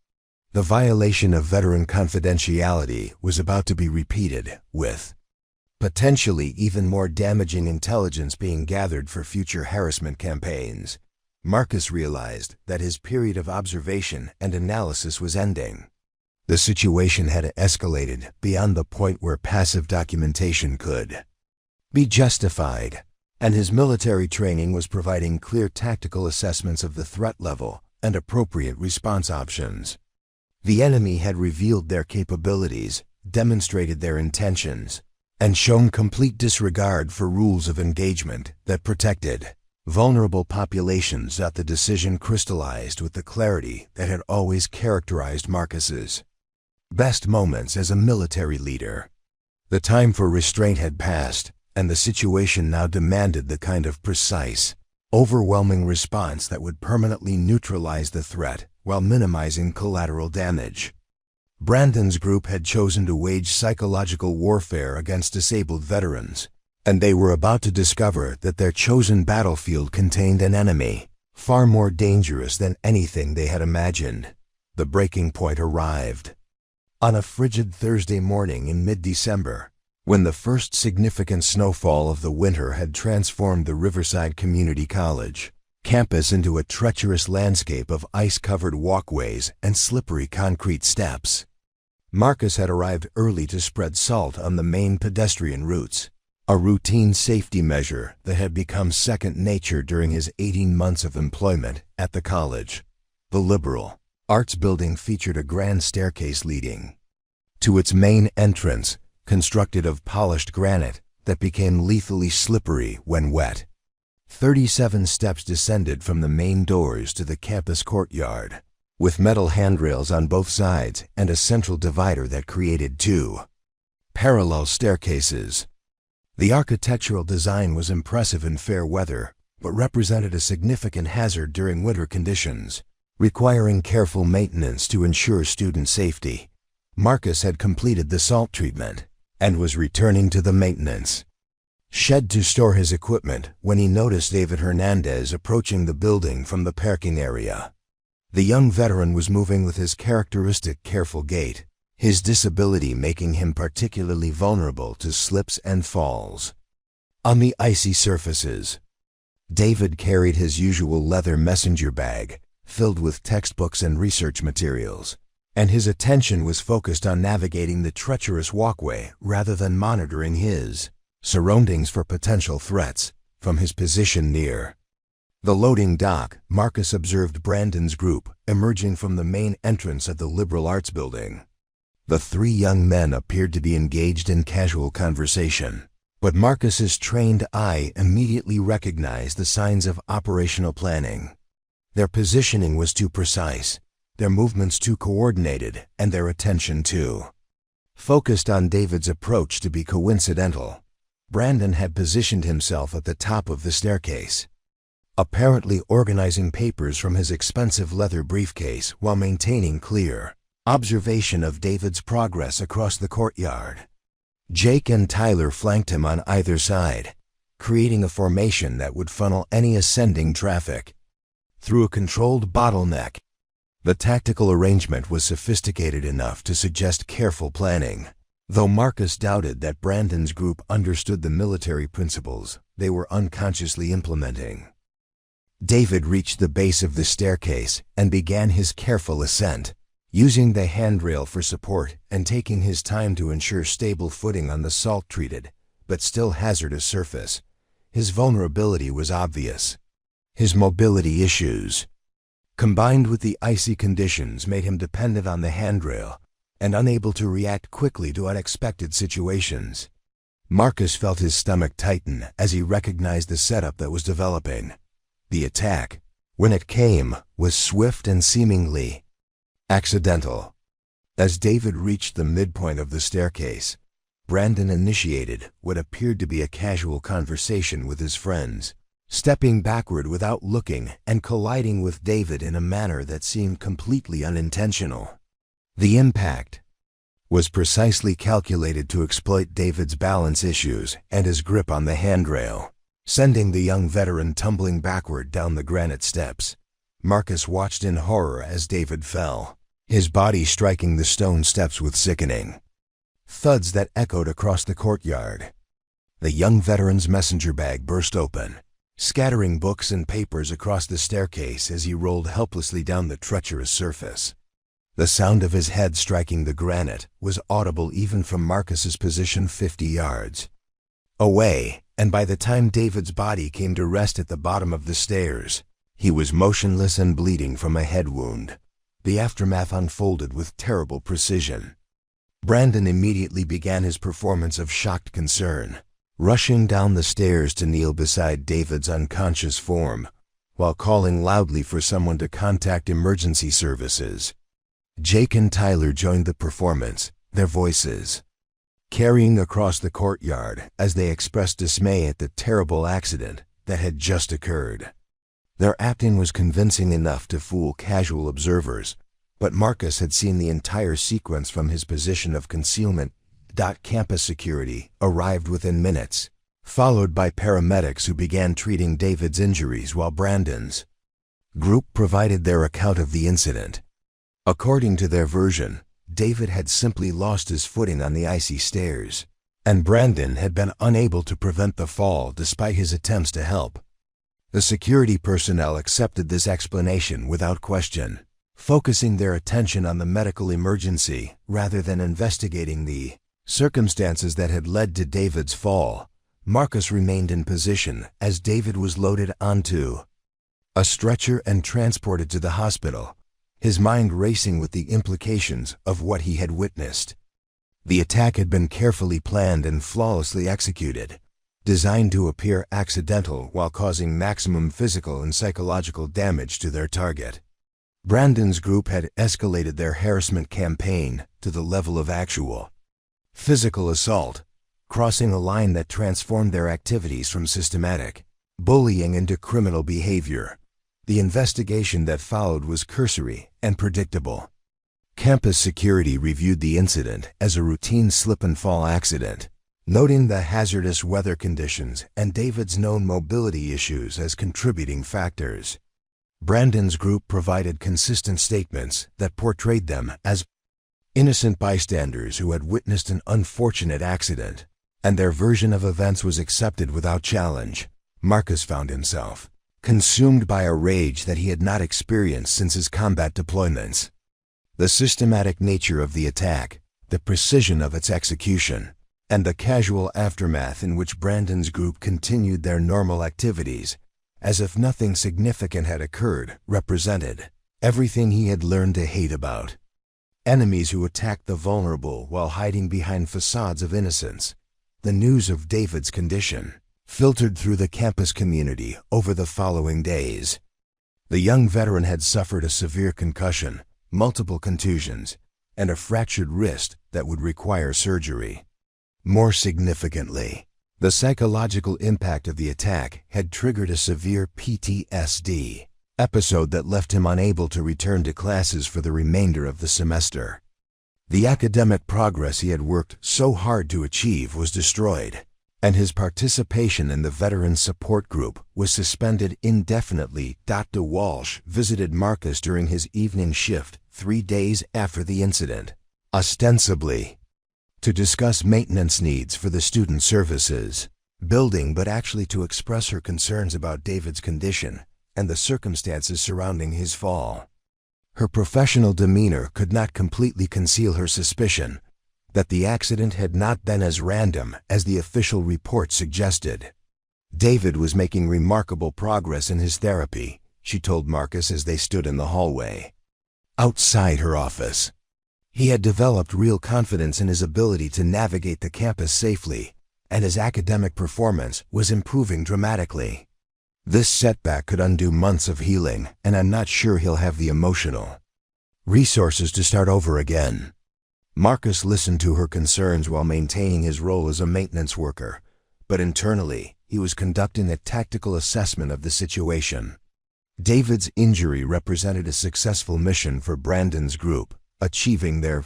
The violation of veteran confidentiality was about to be repeated, with potentially even more damaging intelligence being gathered for future harassment campaigns. Marcus realized that his period of observation and analysis was ending. The situation had escalated beyond the point where passive documentation could be justified, and his military training was providing clear tactical assessments of the threat level and appropriate response options. The enemy had revealed their capabilities, demonstrated their intentions, and shown complete disregard for rules of engagement that protected vulnerable populations. That the decision crystallized with the clarity that had always characterized Marcus's best moments as a military leader. The time for restraint had passed, and the situation now demanded the kind of precise, overwhelming response that would permanently neutralize the threat while minimizing collateral damage. Brandon's group had chosen to wage psychological warfare against disabled veterans, and they were about to discover that their chosen battlefield contained an enemy far more dangerous than anything they had imagined. The breaking point arrived. On a frigid Thursday morning in mid-December, when the first significant snowfall of the winter had transformed the Riverside Community College campus into a treacherous landscape of ice-covered walkways and slippery concrete steps, Marcus had arrived early to spread salt on the main pedestrian routes, a routine safety measure that had become second nature during his 18 months of employment at the college. The liberal arts building featured a grand staircase leading to its main entrance, constructed of polished granite that became lethally slippery when wet. 37 steps descended from the main doors to the campus courtyard, with metal handrails on both sides and a central divider that created two parallel staircases. The architectural design was impressive in fair weather, but represented a significant hazard during winter conditions, requiring careful maintenance to ensure student safety. Marcus had completed the salt treatment and was returning to the maintenance shed to store his equipment when he noticed David Hernandez approaching the building from the parking area. The young veteran was moving with his characteristic careful gait, his disability making him particularly vulnerable to slips and falls. On the icy surfaces, David carried his usual leather messenger bag filled with textbooks and research materials, and his attention was focused on navigating the treacherous walkway rather than monitoring his surroundings for potential threats from his position near the loading dock. Marcus observed Brandon's group emerging from the main entrance of the liberal arts building. The three young men appeared to be engaged in casual conversation, but Marcus's trained eye immediately recognized the signs of operational planning. Their positioning was too precise, their movements too coordinated, and their attention too focused on David's approach to be coincidental. Brandon had positioned himself at the top of the staircase, apparently organizing papers from his expensive leather briefcase while maintaining clear observation of David's progress across the courtyard. Jake and Tyler flanked him on either side, creating a formation that would funnel any ascending traffic through a controlled bottleneck. The tactical arrangement was sophisticated enough to suggest careful planning, though Marcus doubted that Brandon's group understood the military principles they were unconsciously implementing. David reached the base of the staircase and began his careful ascent, using the handrail for support and taking his time to ensure stable footing on the salt-treated, but still hazardous surface. His vulnerability was obvious. His mobility issues, combined with the icy conditions, made him dependent on the handrail and unable to react quickly to unexpected situations. Marcus felt his stomach tighten as he recognized the setup that was developing. The attack, when it came, was swift and seemingly accidental. As David reached the midpoint of the staircase, Brandon initiated what appeared to be a casual conversation with his friends, stepping backward without looking and colliding with David in a manner that seemed completely unintentional. The impact was precisely calculated to exploit David's balance issues and his grip on the handrail, sending the young veteran tumbling backward down the granite steps. Marcus watched in horror as David fell, his body striking the stone steps with sickening thuds that echoed across the courtyard. The young veteran's messenger bag burst open, scattering books and papers across the staircase as he rolled helplessly down the treacherous surface. The sound of his head striking the granite was audible even from Marcus's position 50 yards away, and by the time David's body came to rest at the bottom of the stairs, he was motionless and bleeding from a head wound. The aftermath unfolded with terrible precision. Brandon immediately began his performance of shocked concern, rushing down the stairs to kneel beside David's unconscious form, while calling loudly for someone to contact emergency services. Jake and Tyler joined the performance, their voices carrying across the courtyard as they expressed dismay at the terrible accident that had just occurred. Their acting was convincing enough to fool casual observers, but Marcus had seen the entire sequence from his position of concealment. Campus security arrived within minutes, followed by paramedics who began treating David's injuries while Brandon's group provided their account of the incident. According to their version, David had simply lost his footing on the icy stairs, and Brandon had been unable to prevent the fall despite his attempts to help. The security personnel accepted this explanation without question, focusing their attention on the medical emergency rather than investigating the circumstances that had led to David's fall. Marcus remained in position as David was loaded onto a stretcher and transported to the hospital, his mind racing with the implications of what he had witnessed. The attack had been carefully planned and flawlessly executed, designed to appear accidental while causing maximum physical and psychological damage to their target. Brandon's group had escalated their harassment campaign to the level of actual physical assault, crossing a line that transformed their activities from systematic bullying into criminal behavior. The investigation that followed was cursory and predictable. Campus security reviewed the incident as a routine slip-and-fall accident, noting the hazardous weather conditions and David's known mobility issues as contributing factors. Brandon's group provided consistent statements that portrayed them as innocent bystanders who had witnessed an unfortunate accident, and their version of events was accepted without challenge. Marcus found himself consumed by a rage that he had not experienced since his combat deployments. The systematic nature of the attack, the precision of its execution, and the casual aftermath in which Brandon's group continued their normal activities, as if nothing significant had occurred, represented everything he had learned to hate about. Enemies who attacked the vulnerable while hiding behind facades of innocence. The news of David's condition filtered through the campus community over the following days. The young veteran had suffered a severe concussion, multiple contusions, and a fractured wrist that would require surgery. More significantly, the psychological impact of the attack had triggered a severe PTSD episode that left him unable to return to classes for the remainder of the semester. The academic progress he had worked so hard to achieve was destroyed, and his participation in the Veterans Support Group was suspended indefinitely. Dr. Walsh visited Marcus during his evening shift 3 days after the incident, ostensibly to discuss maintenance needs for the student services building, but actually to express her concerns about David's condition and the circumstances surrounding his fall. Her professional demeanor could not completely conceal her suspicion that the accident had not been as random as the official report suggested. David was making remarkable progress in his therapy, she told Marcus as they stood in the hallway. Outside her office, he had developed real confidence in his ability to navigate the campus safely, and his academic performance was improving dramatically. This setback could undo months of healing, and I'm not sure he'll have the emotional resources to start over again. Marcus listened to her concerns while maintaining his role as a maintenance worker, but internally, he was conducting a tactical assessment of the situation. David's injury represented a successful mission for Brandon's group, achieving their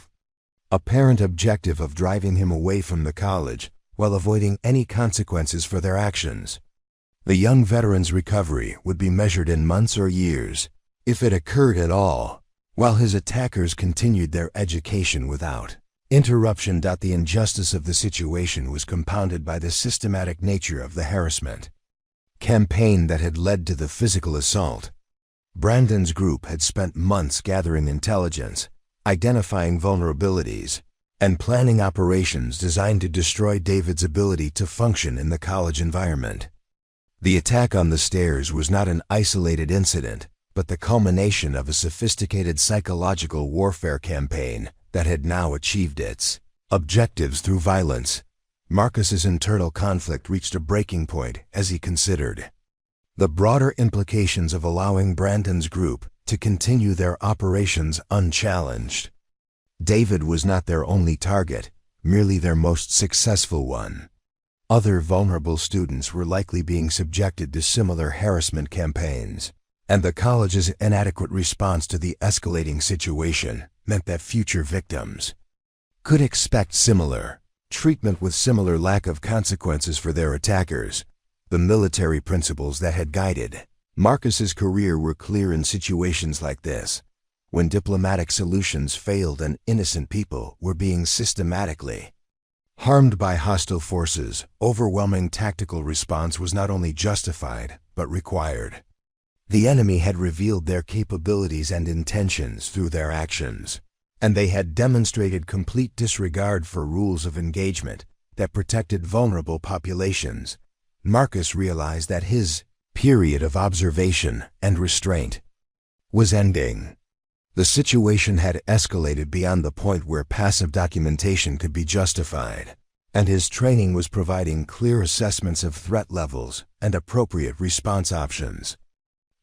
apparent objective of driving him away from the college while avoiding any consequences for their actions. The young veteran's recovery would be measured in months or years, if it occurred at all, while his attackers continued their education without interruption. The injustice of the situation was compounded by the systematic nature of the harassment campaign that had led to the physical assault. Brandon's group had spent months gathering intelligence, identifying vulnerabilities, and planning operations designed to destroy David's ability to function in the college environment. The attack on the stairs was not an isolated incident, but the culmination of a sophisticated psychological warfare campaign that had now achieved its objectives through violence. Marcus's internal conflict reached a breaking point as he considered the broader implications of allowing Brandon's group to continue their operations unchallenged. David was not their only target, merely their most successful one. Other vulnerable students were likely being subjected to similar harassment campaigns, and the college's inadequate response to the escalating situation meant that future victims could expect similar treatment with similar lack of consequences for their attackers. The military principles that had guided Marcus's career were clear in situations like this. when diplomatic solutions failed and innocent people were being systematically harmed by hostile forces, overwhelming tactical response was not only justified, but required. The enemy had revealed their capabilities and intentions through their actions, and they had demonstrated complete disregard for rules of engagement that protected vulnerable populations. Marcus realized that his period of observation and restraint was ending. The situation had escalated beyond the point where passive documentation could be justified, and his training was providing clear assessments of threat levels and appropriate response options.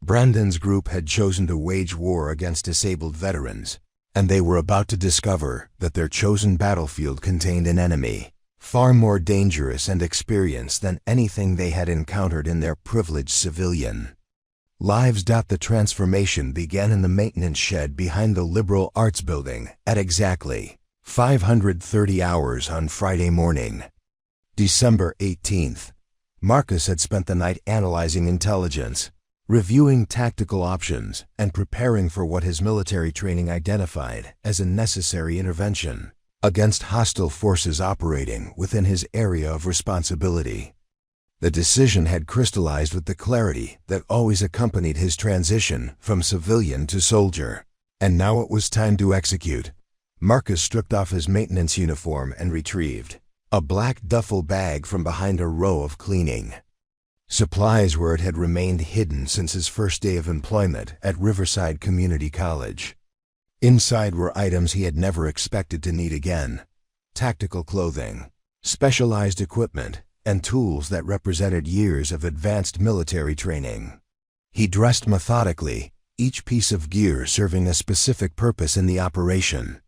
Brandon's group had chosen to wage war against disabled veterans, and they were about to discover that their chosen battlefield contained an enemy far more dangerous and experienced than anything they had encountered in their privileged civilian lives. The transformation began in the maintenance shed behind the Liberal Arts Building at exactly 530 hours on Friday morning, December 18th. Marcus had spent the night analyzing intelligence, reviewing tactical options, and preparing for what his military training identified as a necessary intervention against hostile forces operating within his area of responsibility. The decision had crystallized with the clarity that always accompanied his transition from civilian to soldier, and now it was time to execute. Marcus stripped off his maintenance uniform and retrieved a black duffel bag from behind a row of cleaning supplies where it had remained hidden since his first day of employment at Riverside Community College. Inside were items he had never expected to need again: tactical clothing, specialized equipment, and tools that represented years of advanced military training. He dressed methodically, each piece of gear serving a specific purpose in the operation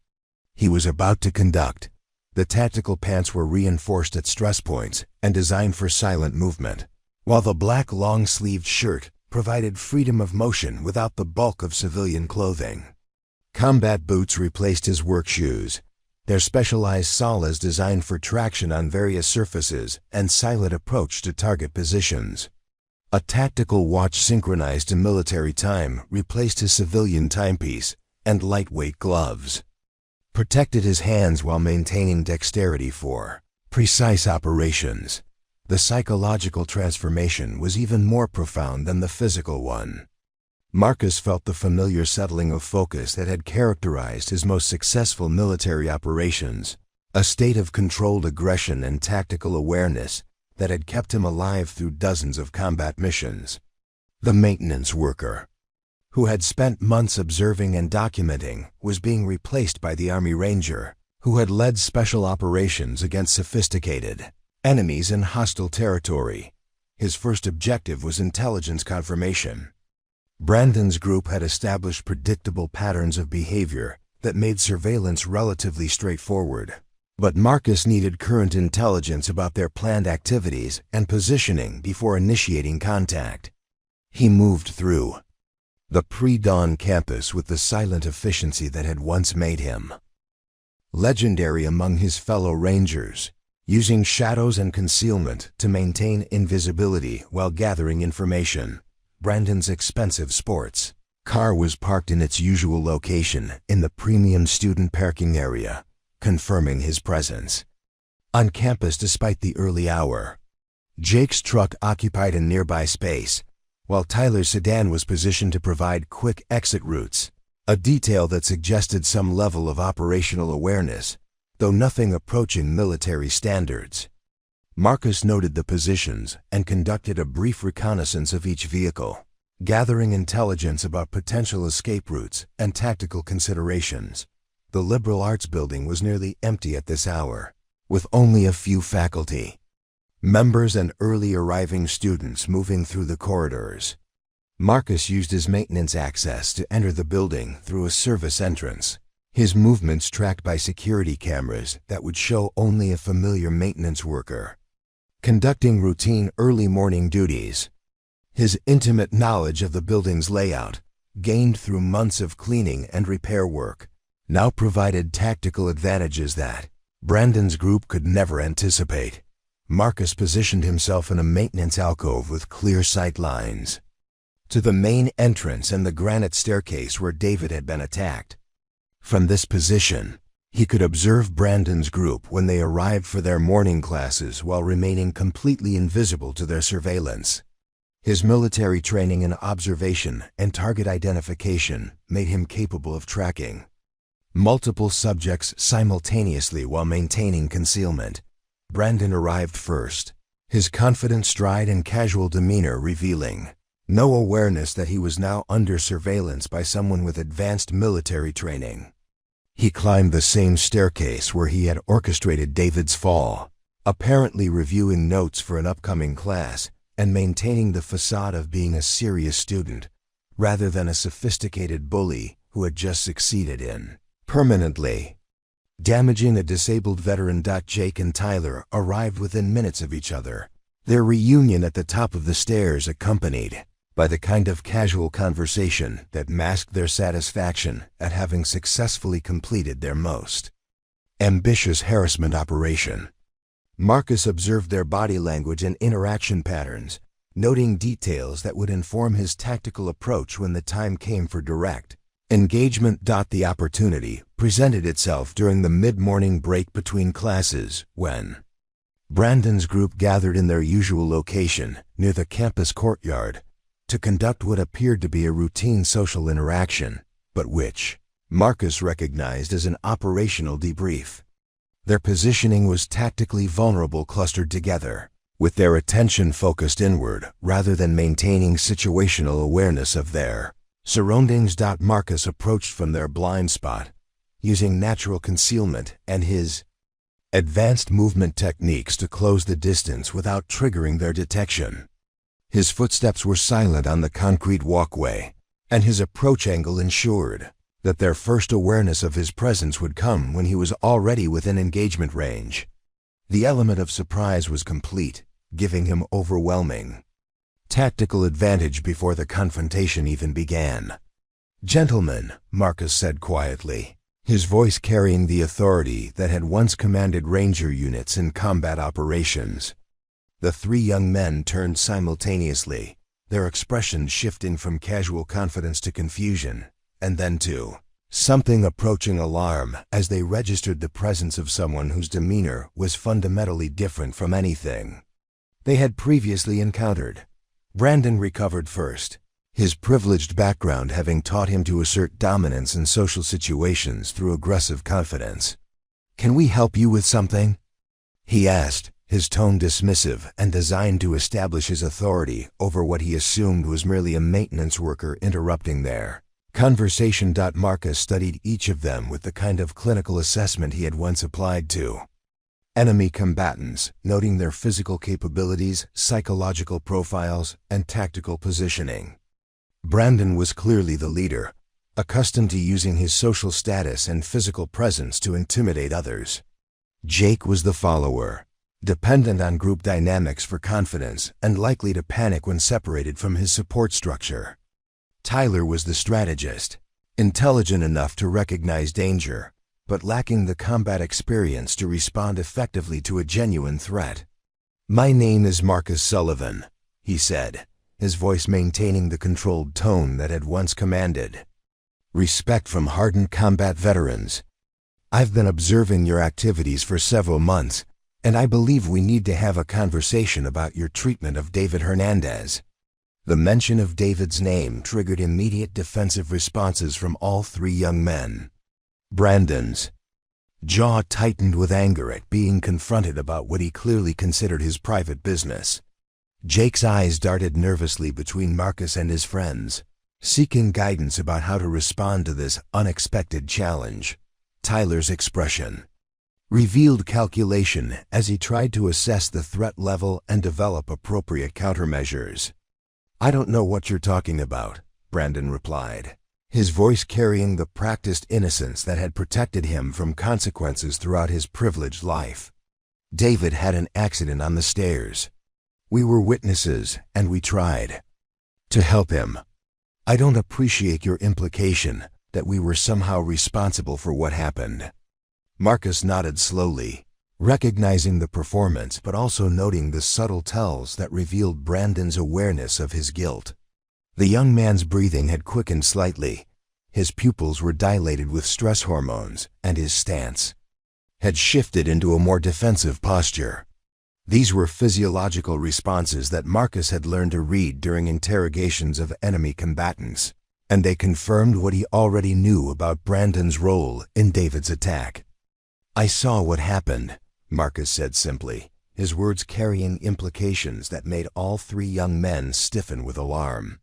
he was about to conduct. The tactical pants were reinforced at stress points and designed for silent movement, while the black long-sleeved shirt provided freedom of motion without the bulk of civilian clothing. Combat boots replaced his work shoes, their specialized soles designed for traction on various surfaces and silent approach to target positions. A tactical watch synchronized to military time replaced his civilian timepiece, and lightweight gloves protected his hands while maintaining dexterity for precise operations. The psychological transformation was even more profound than the physical one. Marcus felt the familiar settling of focus that had characterized his most successful military operations, a state of controlled aggression and tactical awareness that had kept him alive through dozens of combat missions. The maintenance worker, who had spent months observing and documenting, was being replaced by the Army Ranger, who had led special operations against sophisticated enemies in hostile territory. His first objective was intelligence confirmation. Brandon's group had established predictable patterns of behavior that made surveillance relatively straightforward. But Marcus needed current intelligence about their planned activities and positioning before initiating contact. He moved through the pre-dawn campus with the silent efficiency that had once made him legendary among his fellow Rangers, using shadows and concealment to maintain invisibility while gathering information. Brandon's expensive sports car was parked in its usual location in the premium student parking area, confirming his presence on campus despite the early hour. Jake's truck occupied a nearby space, while Tyler's sedan was positioned to provide quick exit routes, a detail that suggested some level of operational awareness, though nothing approaching military standards. Marcus noted the positions and conducted a brief reconnaissance of each vehicle, gathering intelligence about potential escape routes and tactical considerations. The Liberal Arts Building was nearly empty at this hour, with only a few faculty members and early arriving students moving through the corridors. Marcus used his maintenance access to enter the building through a service entrance, his movements tracked by security cameras that would show only a familiar maintenance worker conducting routine early morning duties. His intimate knowledge of the building's layout, gained through months of cleaning and repair work, now provided tactical advantages that Brandon's group could never anticipate. Marcus positioned himself in a maintenance alcove with clear sight lines, to the main entrance and the granite staircase where David had been attacked. From this position, he could observe Brandon's group when they arrived for their morning classes while remaining completely invisible to their surveillance. His military training in observation and target identification made him capable of tracking multiple subjects simultaneously while maintaining concealment. Brandon arrived first, his confident stride and casual demeanor revealing no awareness that he was now under surveillance by someone with advanced military training. He climbed the same staircase where he had orchestrated David's fall, apparently reviewing notes for an upcoming class and maintaining the facade of being a serious student, rather than a sophisticated bully who had just succeeded in permanently damaging a disabled veteran. Jake and Tyler arrived within minutes of each other, their reunion at the top of the stairs accompanied by the kind of casual conversation that masked their satisfaction at having successfully completed their most ambitious harassment operation. Marcus observed their body language and interaction patterns, noting details that would inform his tactical approach when the time came for direct engagement. The opportunity presented itself during the mid-morning break between classes when Brandon's group gathered in their usual location near the campus courtyard to conduct what appeared to be a routine social interaction, but which Marcus recognized as an operational debrief. Their positioning was tactically vulnerable, clustered together, with their attention focused inward rather than maintaining situational awareness of their surroundings. Marcus approached from their blind spot, using natural concealment and his advanced movement techniques to close the distance without triggering their detection. His footsteps were silent on the concrete walkway, and his approach angle ensured that their first awareness of his presence would come when he was already within engagement range. The element of surprise was complete, giving him overwhelming tactical advantage before the confrontation even began. "Gentlemen," Marcus said quietly, his voice carrying the authority that had once commanded Ranger units in combat operations. The three young men turned simultaneously, their expressions shifting from casual confidence to confusion, and then to something approaching alarm as they registered the presence of someone whose demeanor was fundamentally different from anything they had previously encountered. Brandon recovered first, his privileged background having taught him to assert dominance in social situations through aggressive confidence. "Can we help you with something?" he asked, his tone dismissive and designed to establish his authority over what he assumed was merely a maintenance worker interrupting their conversation. Marcus studied each of them with the kind of clinical assessment he had once applied to enemy combatants, noting their physical capabilities, psychological profiles, and tactical positioning. Brandon was clearly the leader, accustomed to using his social status and physical presence to intimidate others. Jake was the follower, dependent on group dynamics for confidence and likely to panic when separated from his support structure. Tyler was the strategist, intelligent enough to recognize danger, but lacking the combat experience to respond effectively to a genuine threat. "My name is Marcus Sullivan," he said, his voice maintaining the controlled tone that had once commanded respect from hardened combat veterans. "I've been observing your activities for several months, and I believe we need to have a conversation about your treatment of David Hernandez." The mention of David's name triggered immediate defensive responses from all three young men. Brandon's jaw tightened with anger at being confronted about what he clearly considered his private business. Jake's eyes darted nervously between Marcus and his friends, seeking guidance about how to respond to this unexpected challenge. Tyler's expression revealed calculation as he tried to assess the threat level and develop appropriate countermeasures. "I don't know what you're talking about," Brandon replied, his voice carrying the practiced innocence that had protected him from consequences throughout his privileged life. "David had an accident on the stairs. We were witnesses, and we tried to help him. I don't appreciate your implication that we were somehow responsible for what happened." Marcus nodded slowly, recognizing the performance but also noting the subtle tells that revealed Brandon's awareness of his guilt. The young man's breathing had quickened slightly. His pupils were dilated with stress hormones, and his stance had shifted into a more defensive posture. These were physiological responses that Marcus had learned to read during interrogations of enemy combatants, and they confirmed what he already knew about Brandon's role in David's attack. "I saw what happened," Marcus said simply, his words carrying implications that made all three young men stiffen with alarm.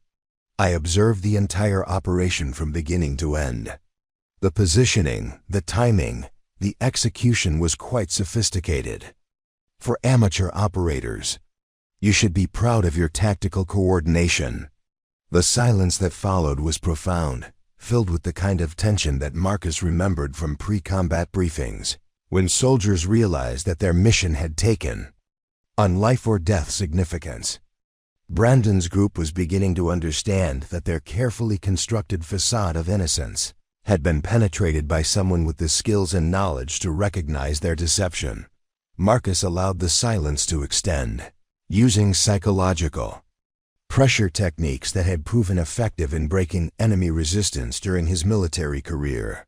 "I observed the entire operation from beginning to end. The positioning, the timing, the execution was quite sophisticated. For amateur operators, you should be proud of your tactical coordination." The silence that followed was profound, filled with the kind of tension that Marcus remembered from pre-combat briefings, when soldiers realized that their mission had taken on life-or-death significance. Brandon's group was beginning to understand that their carefully constructed facade of innocence had been penetrated by someone with the skills and knowledge to recognize their deception. Marcus allowed the silence to extend, using psychological pressure techniques that had proven effective in breaking enemy resistance during his military career.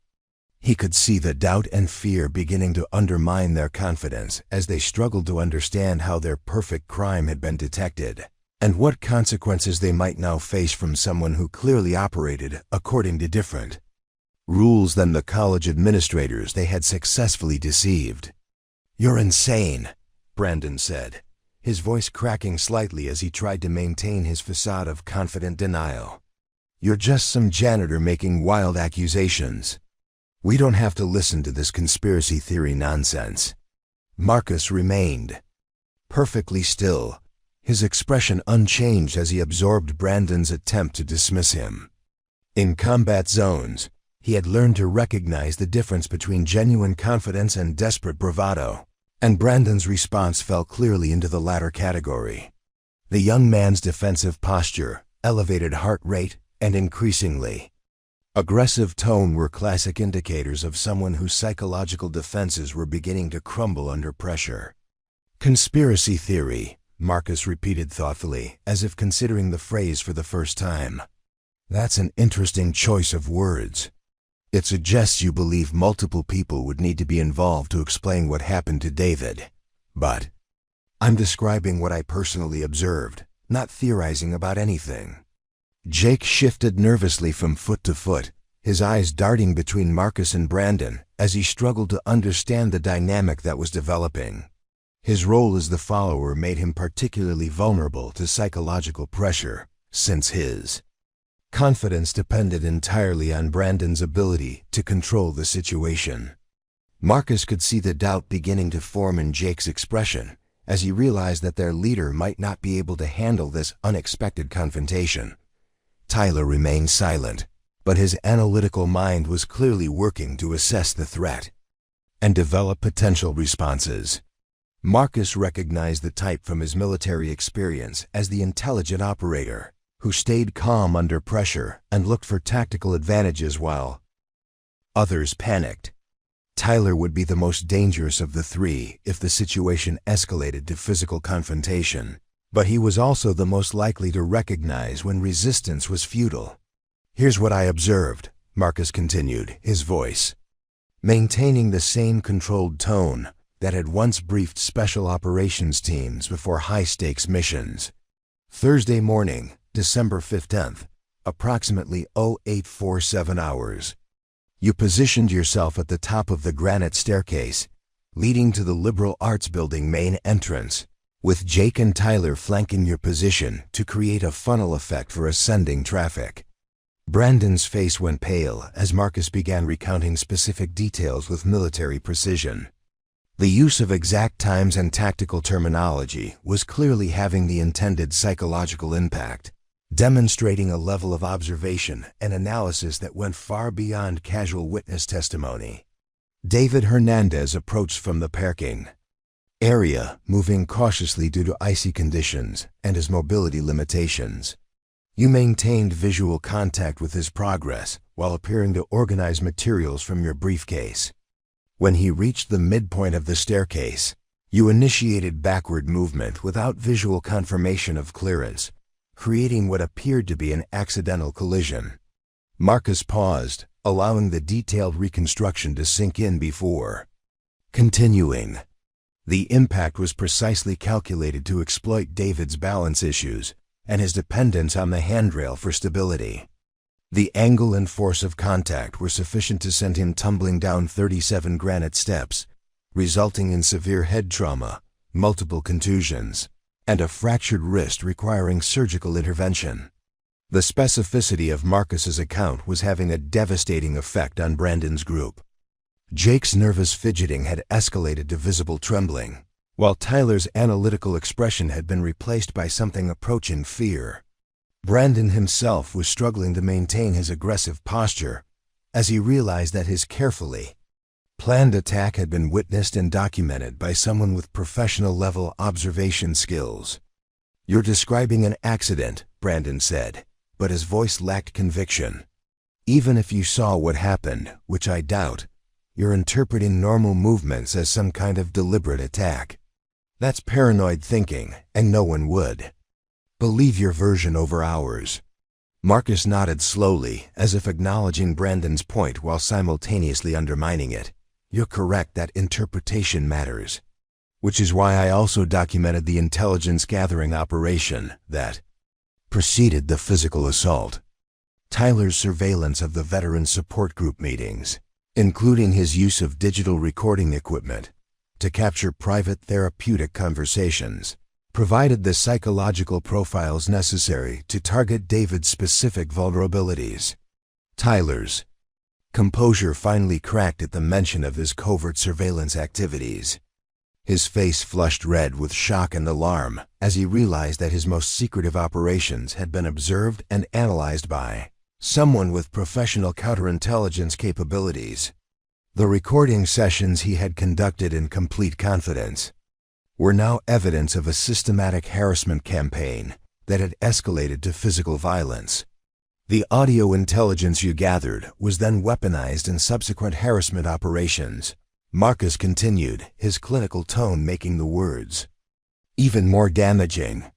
He could see the doubt and fear beginning to undermine their confidence as they struggled to understand how their perfect crime had been detected, and what consequences they might now face from someone who clearly operated according to different rules than the college administrators they had successfully deceived. "You're insane," Brandon said, his voice cracking slightly as he tried to maintain his facade of confident denial. "You're just some janitor making wild accusations. We don't have to listen to this conspiracy theory nonsense." Marcus remained perfectly still, his expression unchanged as he absorbed Brandon's attempt to dismiss him. In combat zones, he had learned to recognize the difference between genuine confidence and desperate bravado, and Brandon's response fell clearly into the latter category. The young man's defensive posture, elevated heart rate, and increasingly aggressive tone were classic indicators of someone whose psychological defenses were beginning to crumble under pressure. "Conspiracy theory," Marcus repeated thoughtfully, as if considering the phrase for the first time. "That's an interesting choice of words. It suggests you believe multiple people would need to be involved to explain what happened to David. But I'm describing what I personally observed, not theorizing about anything." Jake shifted nervously from foot to foot, his eyes darting between Marcus and Brandon as he struggled to understand the dynamic that was developing. His role as the follower made him particularly vulnerable to psychological pressure, since his confidence depended entirely on Brandon's ability to control the situation. Marcus could see the doubt beginning to form in Jake's expression as he realized that their leader might not be able to handle this unexpected confrontation. Tyler remained silent, but his analytical mind was clearly working to assess the threat and develop potential responses. Marcus recognized the type from his military experience as the intelligent operator, who stayed calm under pressure and looked for tactical advantages while others panicked. Tyler would be the most dangerous of the three if the situation escalated to physical confrontation, but he was also the most likely to recognize when resistance was futile. "Here's what I observed," Marcus continued, his voice maintaining the same controlled tone that had once briefed special operations teams before high-stakes missions. "Thursday morning, December 15th, approximately 0847 hours. You positioned yourself at the top of the granite staircase, leading to the Liberal Arts Building main entrance, with Jake and Tyler flanking your position to create a funnel effect for ascending traffic." Brandon's face went pale as Marcus began recounting specific details with military precision. The use of exact times and tactical terminology was clearly having the intended psychological impact, demonstrating a level of observation and analysis that went far beyond casual witness testimony. David Hernandez approached from the parking area, moving cautiously due to icy conditions and his mobility limitations. You maintained visual contact with his progress while appearing to organize materials from your briefcase. When he reached the midpoint of the staircase, you initiated backward movement without visual confirmation of clearance, creating what appeared to be an accidental collision. Marcus paused, allowing the detailed reconstruction to sink in before continuing. The impact was precisely calculated to exploit David's balance issues and his dependence on the handrail for stability. The angle and force of contact were sufficient to send him tumbling down 37 granite steps, resulting in severe head trauma, multiple contusions, and a fractured wrist requiring surgical intervention. The specificity of Marcus's account was having a devastating effect on Brandon's group. Jake's nervous fidgeting had escalated to visible trembling, while Tyler's analytical expression had been replaced by something approaching fear. Brandon himself was struggling to maintain his aggressive posture as he realized that his carefully planned attack had been witnessed and documented by someone with professional-level observation skills. "You're describing an accident," Brandon said, but his voice lacked conviction. "Even if you saw what happened, which I doubt, you're interpreting normal movements as some kind of deliberate attack. That's paranoid thinking, and no one would believe your version over ours." Marcus nodded slowly, as if acknowledging Brandon's point while simultaneously undermining it. "You're correct that interpretation matters. Which is why I also documented the intelligence gathering operation that preceded the physical assault. Tyler's surveillance of the veteran support group meetings, including his use of digital recording equipment to capture private therapeutic conversations, provided the psychological profiles necessary to target David's specific vulnerabilities." Tyler's composure finally cracked at the mention of his covert surveillance activities. His face flushed red with shock and alarm as he realized that his most secretive operations had been observed and analyzed by someone with professional counterintelligence capabilities. The recording sessions he had conducted in complete confidence were now evidence of a systematic harassment campaign that had escalated to physical violence. The audio intelligence you gathered was then weaponized in subsequent harassment operations. Marcus continued, his clinical tone making the words even more damaging.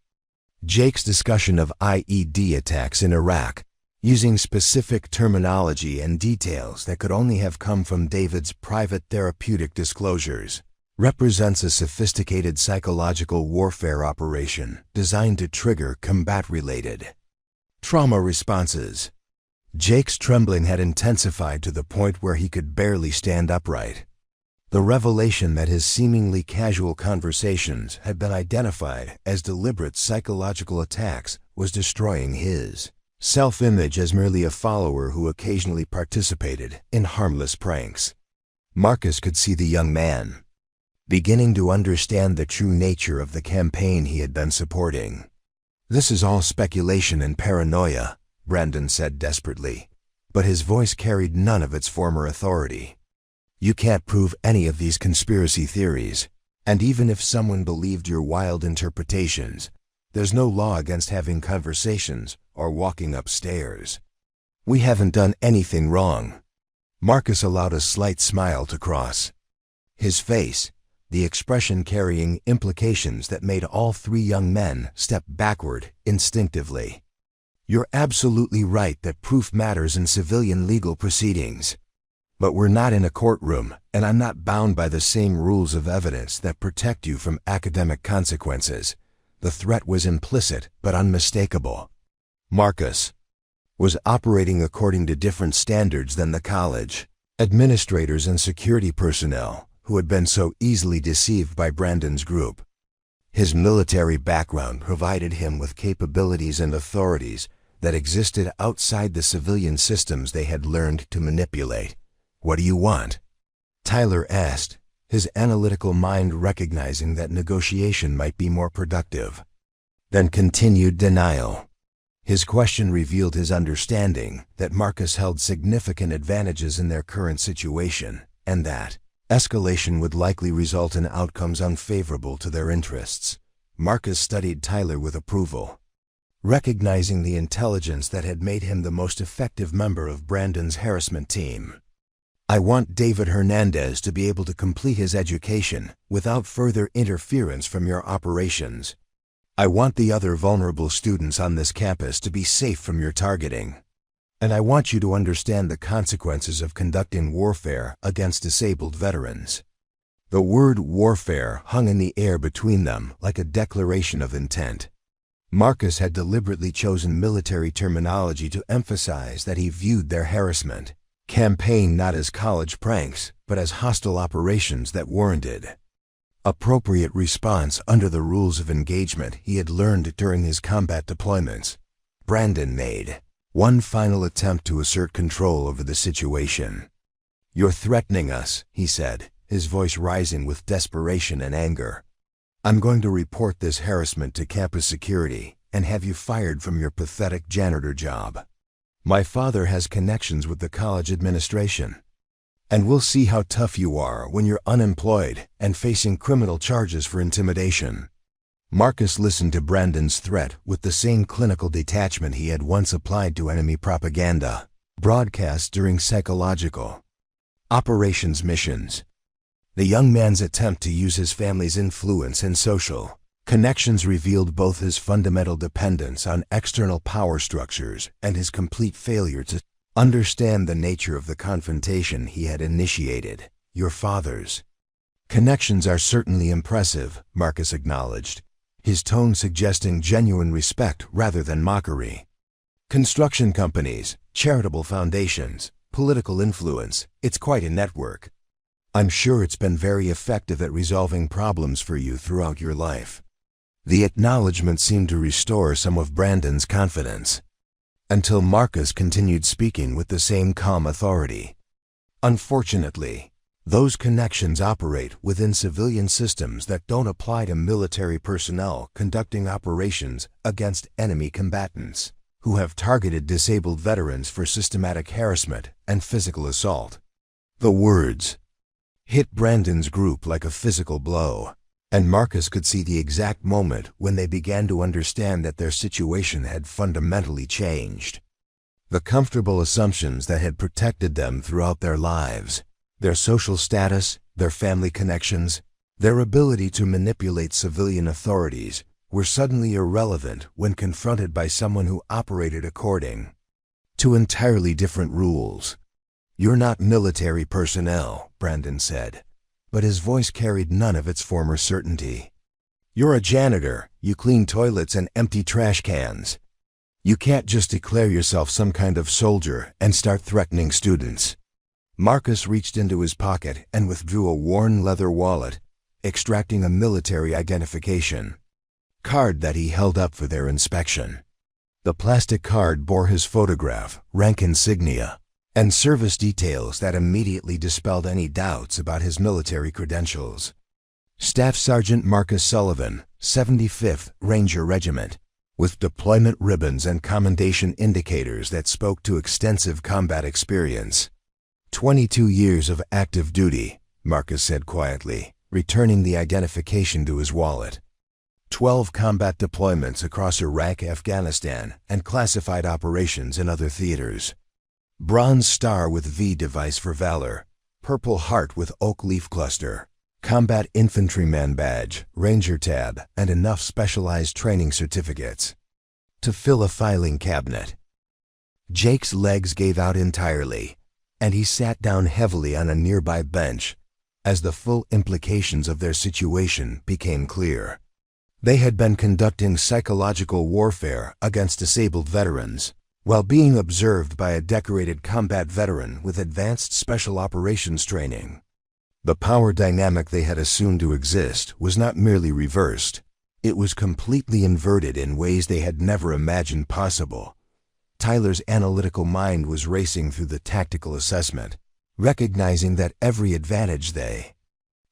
Jake's discussion of IED attacks in Iraq, using specific terminology and details that could only have come from David's private therapeutic disclosures, represents a sophisticated psychological warfare operation designed to trigger combat-related trauma responses. Jake's trembling had intensified to the point where he could barely stand upright. The revelation that his seemingly casual conversations had been identified as deliberate psychological attacks was destroying his self-image as merely a follower who occasionally participated in harmless pranks. Marcus could see the young man beginning to understand the true nature of the campaign he had been supporting. "This is all speculation and paranoia," Brandon said desperately, but his voice carried none of its former authority. "You can't prove any of these conspiracy theories, and even if someone believed your wild interpretations, there's no law against having conversations or walking upstairs. We haven't done anything wrong." Marcus allowed a slight smile to cross his face, the expression carrying implications that made all three young men step backward instinctively. "You're absolutely right that proof matters in civilian legal proceedings. But we're not in a courtroom, and I'm not bound by the same rules of evidence that protect you from academic consequences." The threat was implicit but unmistakable. Marcus was operating according to different standards than the college administrators and security personnel who had been so easily deceived by Brandon's group. His military background provided him with capabilities and authorities that existed outside the civilian systems they had learned to manipulate. "What do you want?" Tyler asked, his analytical mind recognizing that negotiation might be more productive than continued denial. His question revealed his understanding that Marcus held significant advantages in their current situation, and that escalation would likely result in outcomes unfavorable to their interests. Marcus studied Tyler with approval, recognizing the intelligence that had made him the most effective member of Brandon's harassment team. "I want David Hernandez to be able to complete his education without further interference from your operations. I want the other vulnerable students on this campus to be safe from your targeting. And I want you to understand the consequences of conducting warfare against disabled veterans. The word warfare hung in the air between them like a declaration of intent. Marcus had deliberately chosen military terminology to emphasize that he viewed their harassment campaign not as college pranks, but as hostile operations that warranted appropriate response under the rules of engagement he had learned during his combat deployments. Brandon made one final attempt to assert control over the situation. "You're threatening us," he said, his voice rising with desperation and anger. "I'm going to report this harassment to campus security and have you fired from your pathetic janitor job. My father has connections with the college administration, and we'll see how tough you are when you're unemployed and facing criminal charges for intimidation." Marcus listened to Brandon's threat with the same clinical detachment he had once applied to enemy propaganda broadcast during psychological operations missions. The young man's attempt to use his family's influence and social connections revealed both his fundamental dependence on external power structures and his complete failure to understand the nature of the confrontation he had initiated. "Your father's connections are certainly impressive," Marcus acknowledged, his tone suggesting genuine respect rather than mockery. "Construction companies, charitable foundations, political influence, it's quite a network. I'm sure it's been very effective at resolving problems for you throughout your life." The acknowledgement seemed to restore some of Brandon's confidence, until Marcus continued speaking with the same calm authority. "Unfortunately, those connections operate within civilian systems that don't apply to military personnel conducting operations against enemy combatants who have targeted disabled veterans for systematic harassment and physical assault." The words hit Brandon's group like a physical blow, and Marcus could see the exact moment when they began to understand that their situation had fundamentally changed. The comfortable assumptions that had protected them throughout their lives, their social status, their family connections, their ability to manipulate civilian authorities, were suddenly irrelevant when confronted by someone who operated according to entirely different rules. "You're not military personnel," Brandon said, but his voice carried none of its former certainty. "You're a janitor. You clean toilets and empty trash cans. You can't just declare yourself some kind of soldier and start threatening students." Marcus reached into his pocket and withdrew a worn leather wallet, extracting a military identification card that he held up for their inspection. The plastic card bore his photograph, rank insignia, and service details that immediately dispelled any doubts about his military credentials. Staff Sergeant Marcus Sullivan, 75th Ranger Regiment, with deployment ribbons and commendation indicators that spoke to extensive combat experience. 22 years of active duty, Marcus said quietly, returning the identification to his wallet. 12 combat deployments across Iraq, Afghanistan, and classified operations in other theaters. Bronze Star with V device for Valor, Purple Heart with Oak Leaf Cluster, Combat Infantryman Badge, Ranger Tab, and enough specialized training certificates to fill a filing cabinet. Jake's legs gave out entirely, and he sat down heavily on a nearby bench as the full implications of their situation became clear. They had been conducting psychological warfare against disabled veterans, while being observed by a decorated combat veteran with advanced special operations training. The power dynamic they had assumed to exist was not merely reversed, it was completely inverted in ways they had never imagined possible. Tyler's analytical mind was racing through the tactical assessment, recognizing that every advantage they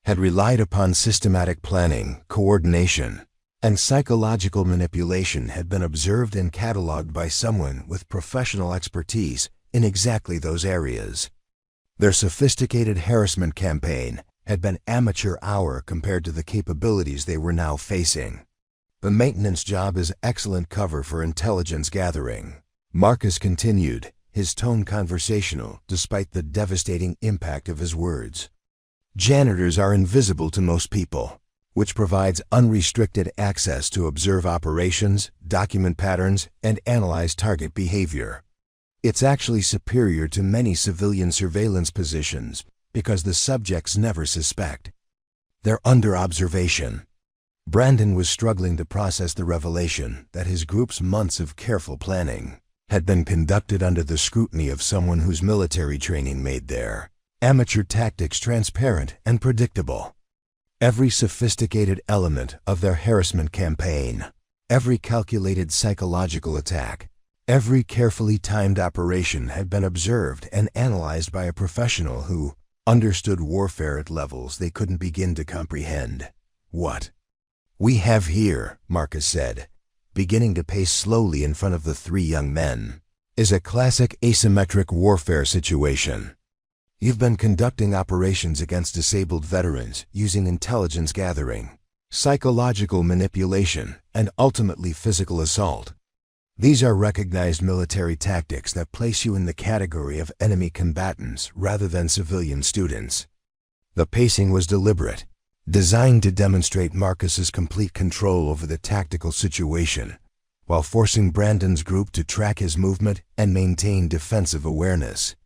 had relied upon systematic planning, coordination, and psychological manipulation had been observed and cataloged by someone with professional expertise in exactly those areas. Their sophisticated harassment campaign had been amateur hour compared to the capabilities they were now facing. The maintenance job is excellent cover for intelligence gathering, Marcus continued, his tone conversational despite the devastating impact of his words. Janitors are invisible to most people. which provides unrestricted access to observe operations, document patterns, and analyze target behavior. It's actually superior to many civilian surveillance positions because the subjects never suspect. They're under observation. Brandon was struggling to process the revelation that his group's months of careful planning had been conducted under the scrutiny of someone whose military training made their amateur tactics transparent and predictable. Every sophisticated element of their harassment campaign, every calculated psychological attack, every carefully timed operation had been observed and analyzed by a professional who understood warfare at levels they couldn't begin to comprehend. "What we have here," Marcus said, beginning to pace slowly in front of the three young men, "is a classic asymmetric warfare situation. You've been conducting operations against disabled veterans using intelligence gathering, psychological manipulation, and ultimately physical assault. These are recognized military tactics that place you in the category of enemy combatants rather than civilian students." The pacing was deliberate, designed to demonstrate Marcus's complete control over the tactical situation, while forcing Brandon's group to track his movement and maintain defensive awareness.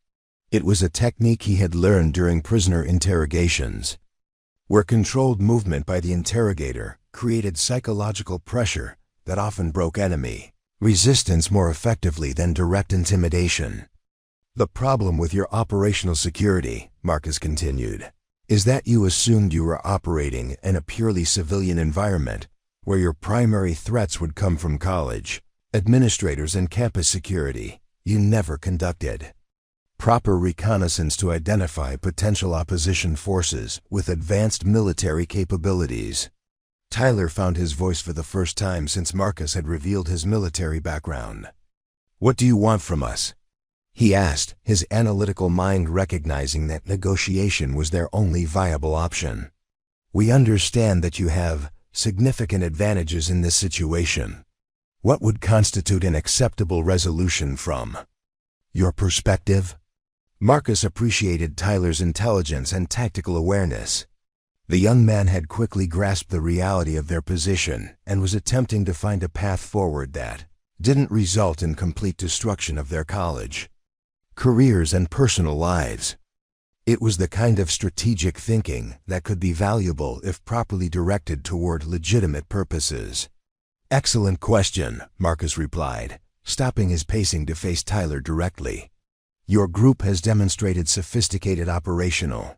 It was a technique he had learned during prisoner interrogations, where controlled movement by the interrogator created psychological pressure that often broke enemy resistance more effectively than direct intimidation. "The problem with your operational security," Marcus continued, "is that you assumed you were operating in a purely civilian environment where your primary threats would come from college, administrators, and campus security. You never conducted proper reconnaissance to identify potential opposition forces with advanced military capabilities." Tyler found his voice for the first time since Marcus had revealed his military background. "What do you want from us?" he asked, his analytical mind recognizing that negotiation was their only viable option. "We understand that you have significant advantages in this situation. What would constitute an acceptable resolution from your perspective?" Marcus appreciated Tyler's intelligence and tactical awareness. The young man had quickly grasped the reality of their position and was attempting to find a path forward that didn't result in complete destruction of their college, careers, and personal lives. It was the kind of strategic thinking that could be valuable if properly directed toward legitimate purposes. "Excellent question," Marcus replied, stopping his pacing to face Tyler directly. "Your group has demonstrated sophisticated operational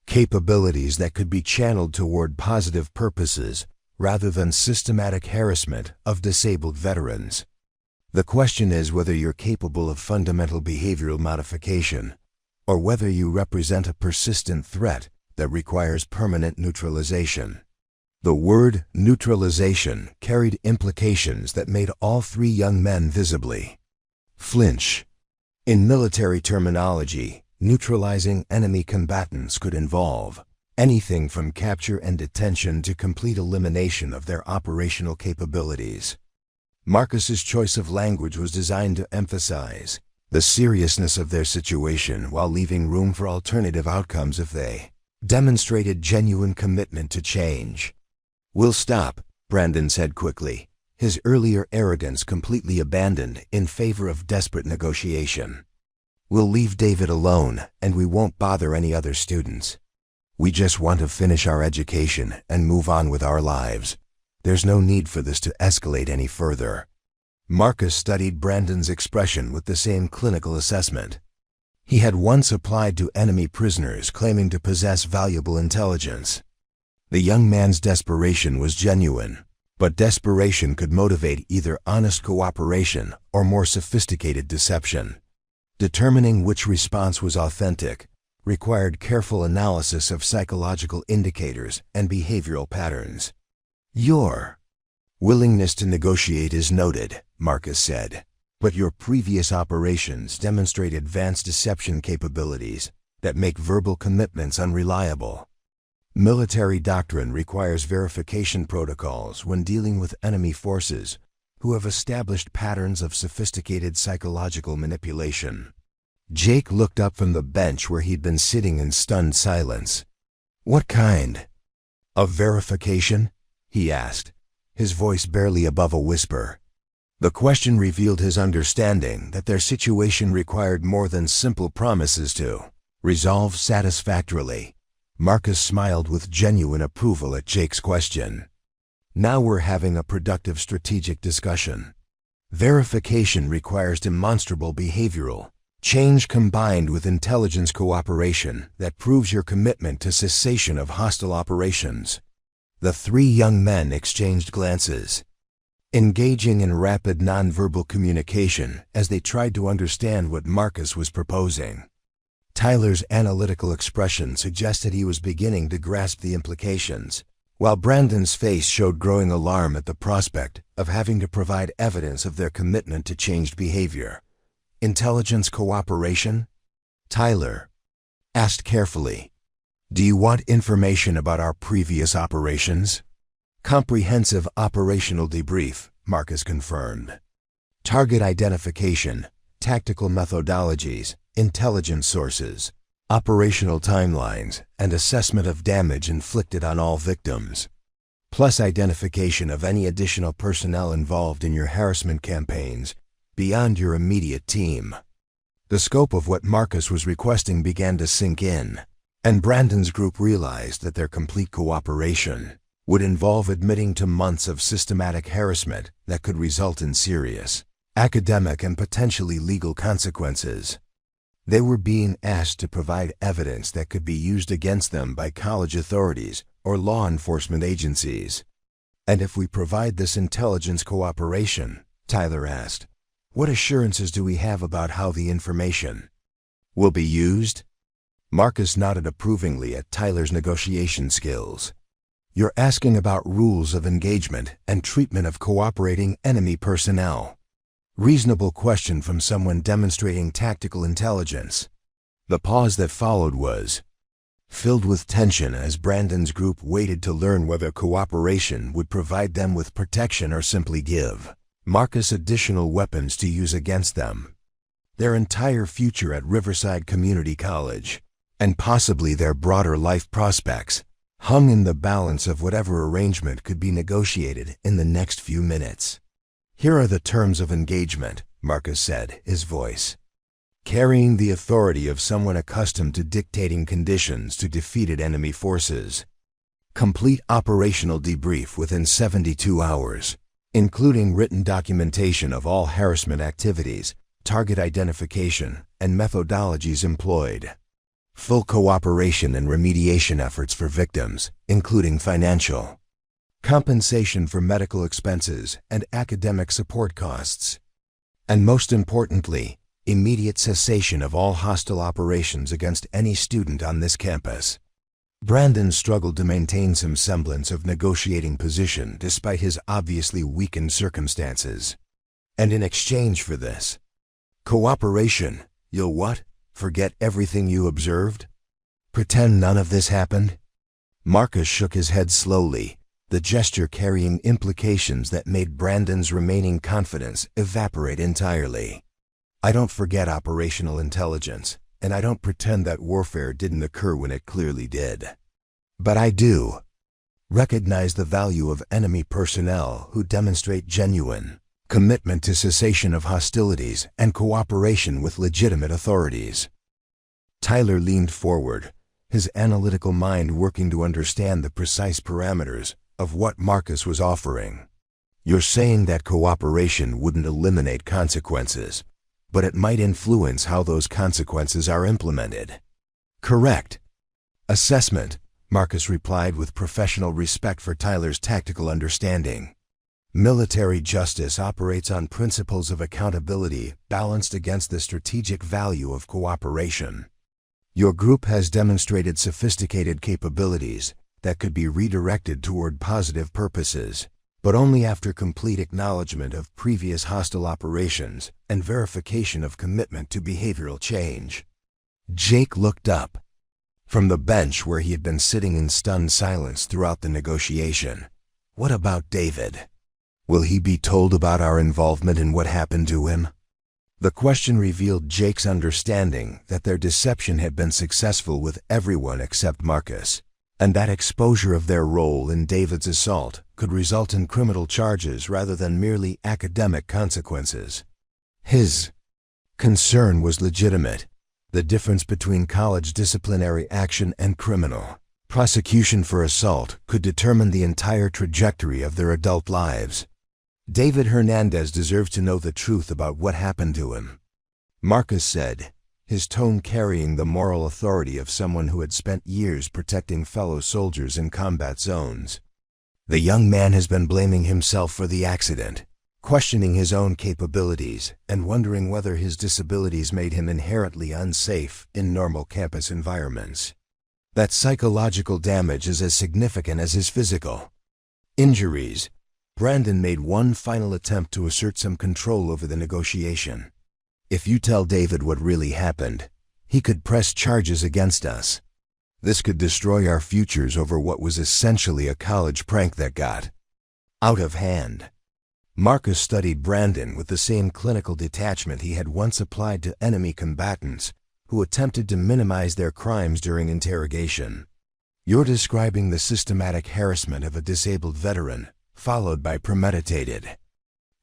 capabilities that could be channeled toward positive purposes rather than systematic harassment of disabled veterans. The question is whether you're capable of fundamental behavioral modification, or whether you represent a persistent threat that requires permanent neutralization." The word neutralization carried implications that made all three young men visibly flinch. In military terminology, neutralizing enemy combatants could involve anything from capture and detention to complete elimination of their operational capabilities. Marcus's choice of language was designed to emphasize the seriousness of their situation while leaving room for alternative outcomes if they demonstrated genuine commitment to change. "We'll stop," Brandon said quickly, his earlier arrogance completely abandoned in favor of desperate negotiation. "We'll leave David alone, and we won't bother any other students. We just want to finish our education and move on with our lives. There's no need for this to escalate any further." Marcus studied Brandon's expression with the same clinical assessment he had once applied to enemy prisoners claiming to possess valuable intelligence. The young man's desperation was genuine, but desperation could motivate either honest cooperation or more sophisticated deception. Determining which response was authentic required careful analysis of psychological indicators and behavioral patterns. "Your willingness to negotiate is noted," Marcus said, "but your previous operations demonstrate advanced deception capabilities that make verbal commitments unreliable. Military doctrine requires verification protocols when dealing with enemy forces who have established patterns of sophisticated psychological manipulation." Jake looked up from the bench where he'd been sitting in stunned silence. "What kind "Of verification?" he asked, his voice barely above a whisper. The question revealed his understanding that their situation required more than simple promises to resolve satisfactorily. Marcus smiled with genuine approval at Jake's question. "Now we're having a productive strategic discussion. Verification requires demonstrable behavioral change combined with intelligence cooperation that proves your commitment to cessation of hostile operations." The three young men exchanged glances, engaging in rapid nonverbal communication as they tried to understand what Marcus was proposing. Tyler's analytical expression suggested he was beginning to grasp the implications, while Brandon's face showed growing alarm at the prospect of having to provide evidence of their commitment to changed behavior. "Intelligence cooperation?" Tyler asked carefully. "Do you want information about our previous operations?" "Comprehensive operational debrief," Marcus confirmed. "Target identification, tactical methodologies, intelligence sources, operational timelines, and assessment of damage inflicted on all victims, plus identification of any additional personnel involved in your harassment campaigns beyond your immediate team." The scope of what Marcus was requesting began to sink in, and Brandon's group realized that their complete cooperation would involve admitting to months of systematic harassment that could result in serious academic and potentially legal consequences. They were being asked to provide evidence that could be used against them by college authorities or law enforcement agencies. "And if we provide this intelligence cooperation," Tyler asked, "what assurances do we have about how the information will be used?" Marcus nodded approvingly at Tyler's negotiation skills. "You're asking about rules of engagement and treatment of cooperating enemy personnel." Reasonable question from someone demonstrating tactical intelligence. The pause that followed was filled with tension as Brandon's group waited to learn whether cooperation would provide them with protection or simply give Marcus additional weapons to use against them. Their entire future at Riverside Community College, and possibly their broader life prospects, hung in the balance of whatever arrangement could be negotiated in the next few minutes. "Here are the terms of engagement," Marcus said, his voice carrying the authority of someone accustomed to dictating conditions to defeated enemy forces. "Complete operational debrief within 72 hours, including written documentation of all harassment activities, target identification, and methodologies employed. Full cooperation and remediation efforts for victims, including financial compensation for medical expenses and academic support costs. And most importantly, immediate cessation of all hostile operations against any student on this campus." Brandon struggled to maintain some semblance of negotiating position despite his obviously weakened circumstances. "And in exchange for this cooperation, you'll what? Forget everything you observed? Pretend none of this happened?" Marcus shook his head slowly, the gesture carrying implications that made Brandon's remaining confidence evaporate entirely. "I don't forget operational intelligence, and I don't pretend that warfare didn't occur when it clearly did. But I do recognize the value of enemy personnel who demonstrate genuine commitment to cessation of hostilities and cooperation with legitimate authorities." Tyler leaned forward, his analytical mind working to understand the precise parameters of what Marcus was offering. "You're saying that cooperation wouldn't eliminate consequences, but it might influence how those consequences are implemented." "Correct." "Assessment," Marcus replied with professional respect for Tyler's tactical understanding. "Military justice operates on principles of accountability balanced against the strategic value of cooperation. Your group has demonstrated sophisticated capabilities that could be redirected toward positive purposes, but only after complete acknowledgement of previous hostile operations and verification of commitment to behavioral change." Jake looked up from the bench where he had been sitting in stunned silence throughout the negotiation. "What about David? Will he be told about our involvement in what happened to him?" The question revealed Jake's understanding that their deception had been successful with everyone except Marcus. and that exposure of their role in David's assault could result in criminal charges rather than merely academic consequences. His concern was legitimate. The difference between college disciplinary action and criminal prosecution for assault could determine the entire trajectory of their adult lives. David Hernandez deserves to know the truth about what happened to him, Marcus said, his tone carrying the moral authority of someone who had spent years protecting fellow soldiers in combat zones. The young man has been blaming himself for the accident, questioning his own capabilities, and wondering whether his disabilities made him inherently unsafe in normal campus environments. That psychological damage is as significant as his physical injuries. Brandon made one final attempt to assert some control over the negotiation. If you tell David what really happened, he could press charges against us. This could destroy our futures over what was essentially a college prank that got out of hand. Marcus studied Brandon with the same clinical detachment he had once applied to enemy combatants who attempted to minimize their crimes during interrogation. You're describing the systematic harassment of a disabled veteran, followed by premeditated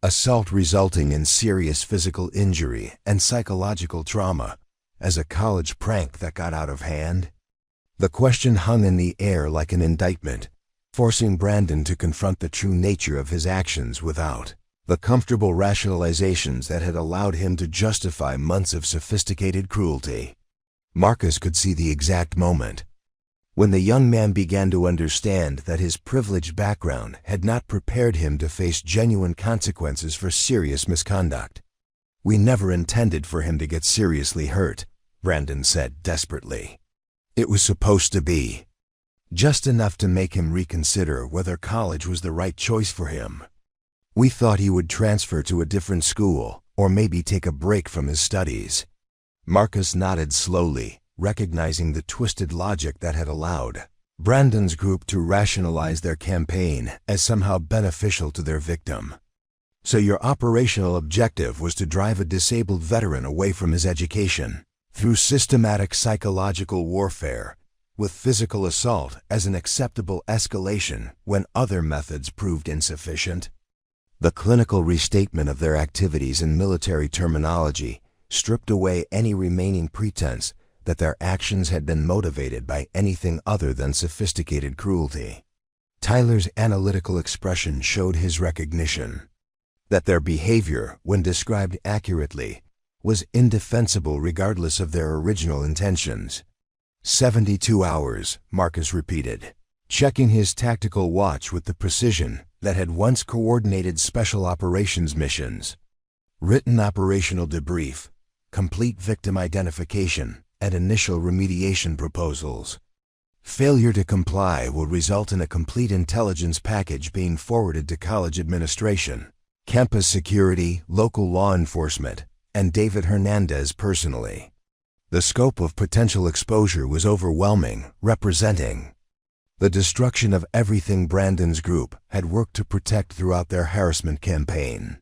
assault resulting in serious physical injury and psychological trauma, as a college prank that got out of hand? The question hung in the air like an indictment, forcing Brandon to confront the true nature of his actions without the comfortable rationalizations that had allowed him to justify months of sophisticated cruelty. Marcus could see the exact moment when the young man began to understand that his privileged background had not prepared him to face genuine consequences for serious misconduct. "We never intended for him to get seriously hurt," Brandon said desperately. "It was supposed to be just enough to make him reconsider whether college was the right choice for him. We thought he would transfer to a different school or maybe take a break from his studies." Marcus nodded slowly, recognizing the twisted logic that had allowed Brandon's group to rationalize their campaign as somehow beneficial to their victim. "So your operational objective was to drive a disabled veteran away from his education through systematic psychological warfare, with physical assault as an acceptable escalation when other methods proved insufficient?" The clinical restatement of their activities in military terminology stripped away any remaining pretense that their actions had been motivated by anything other than sophisticated cruelty. Tyler's analytical expression showed his recognition that their behavior, when described accurately, was indefensible regardless of their original intentions. 72 hours, Marcus repeated, checking his tactical watch with the precision that had once coordinated special operations missions. Written operational debrief, complete victim identification, and initial remediation proposals. Failure to comply will result in a complete intelligence package being forwarded to college administration, campus security, local law enforcement, and David Hernandez personally. The scope of potential exposure was overwhelming, representing the destruction of everything Brandon's group had worked to protect throughout their harassment campaign.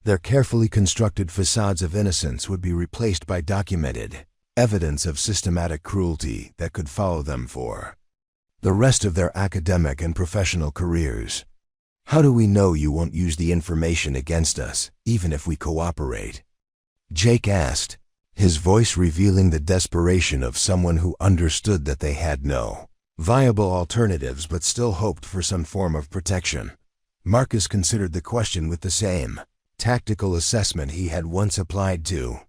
Their carefully constructed facades of innocence would be replaced by documented evidence of systematic cruelty that could follow them for the rest of their academic and professional careers. "How do we know you won't use the information against us, even if we cooperate?" Jake asked, his voice revealing the desperation of someone who understood that they had no viable alternatives but still hoped for some form of protection. Marcus considered the question with the same tactical assessment he had once applied to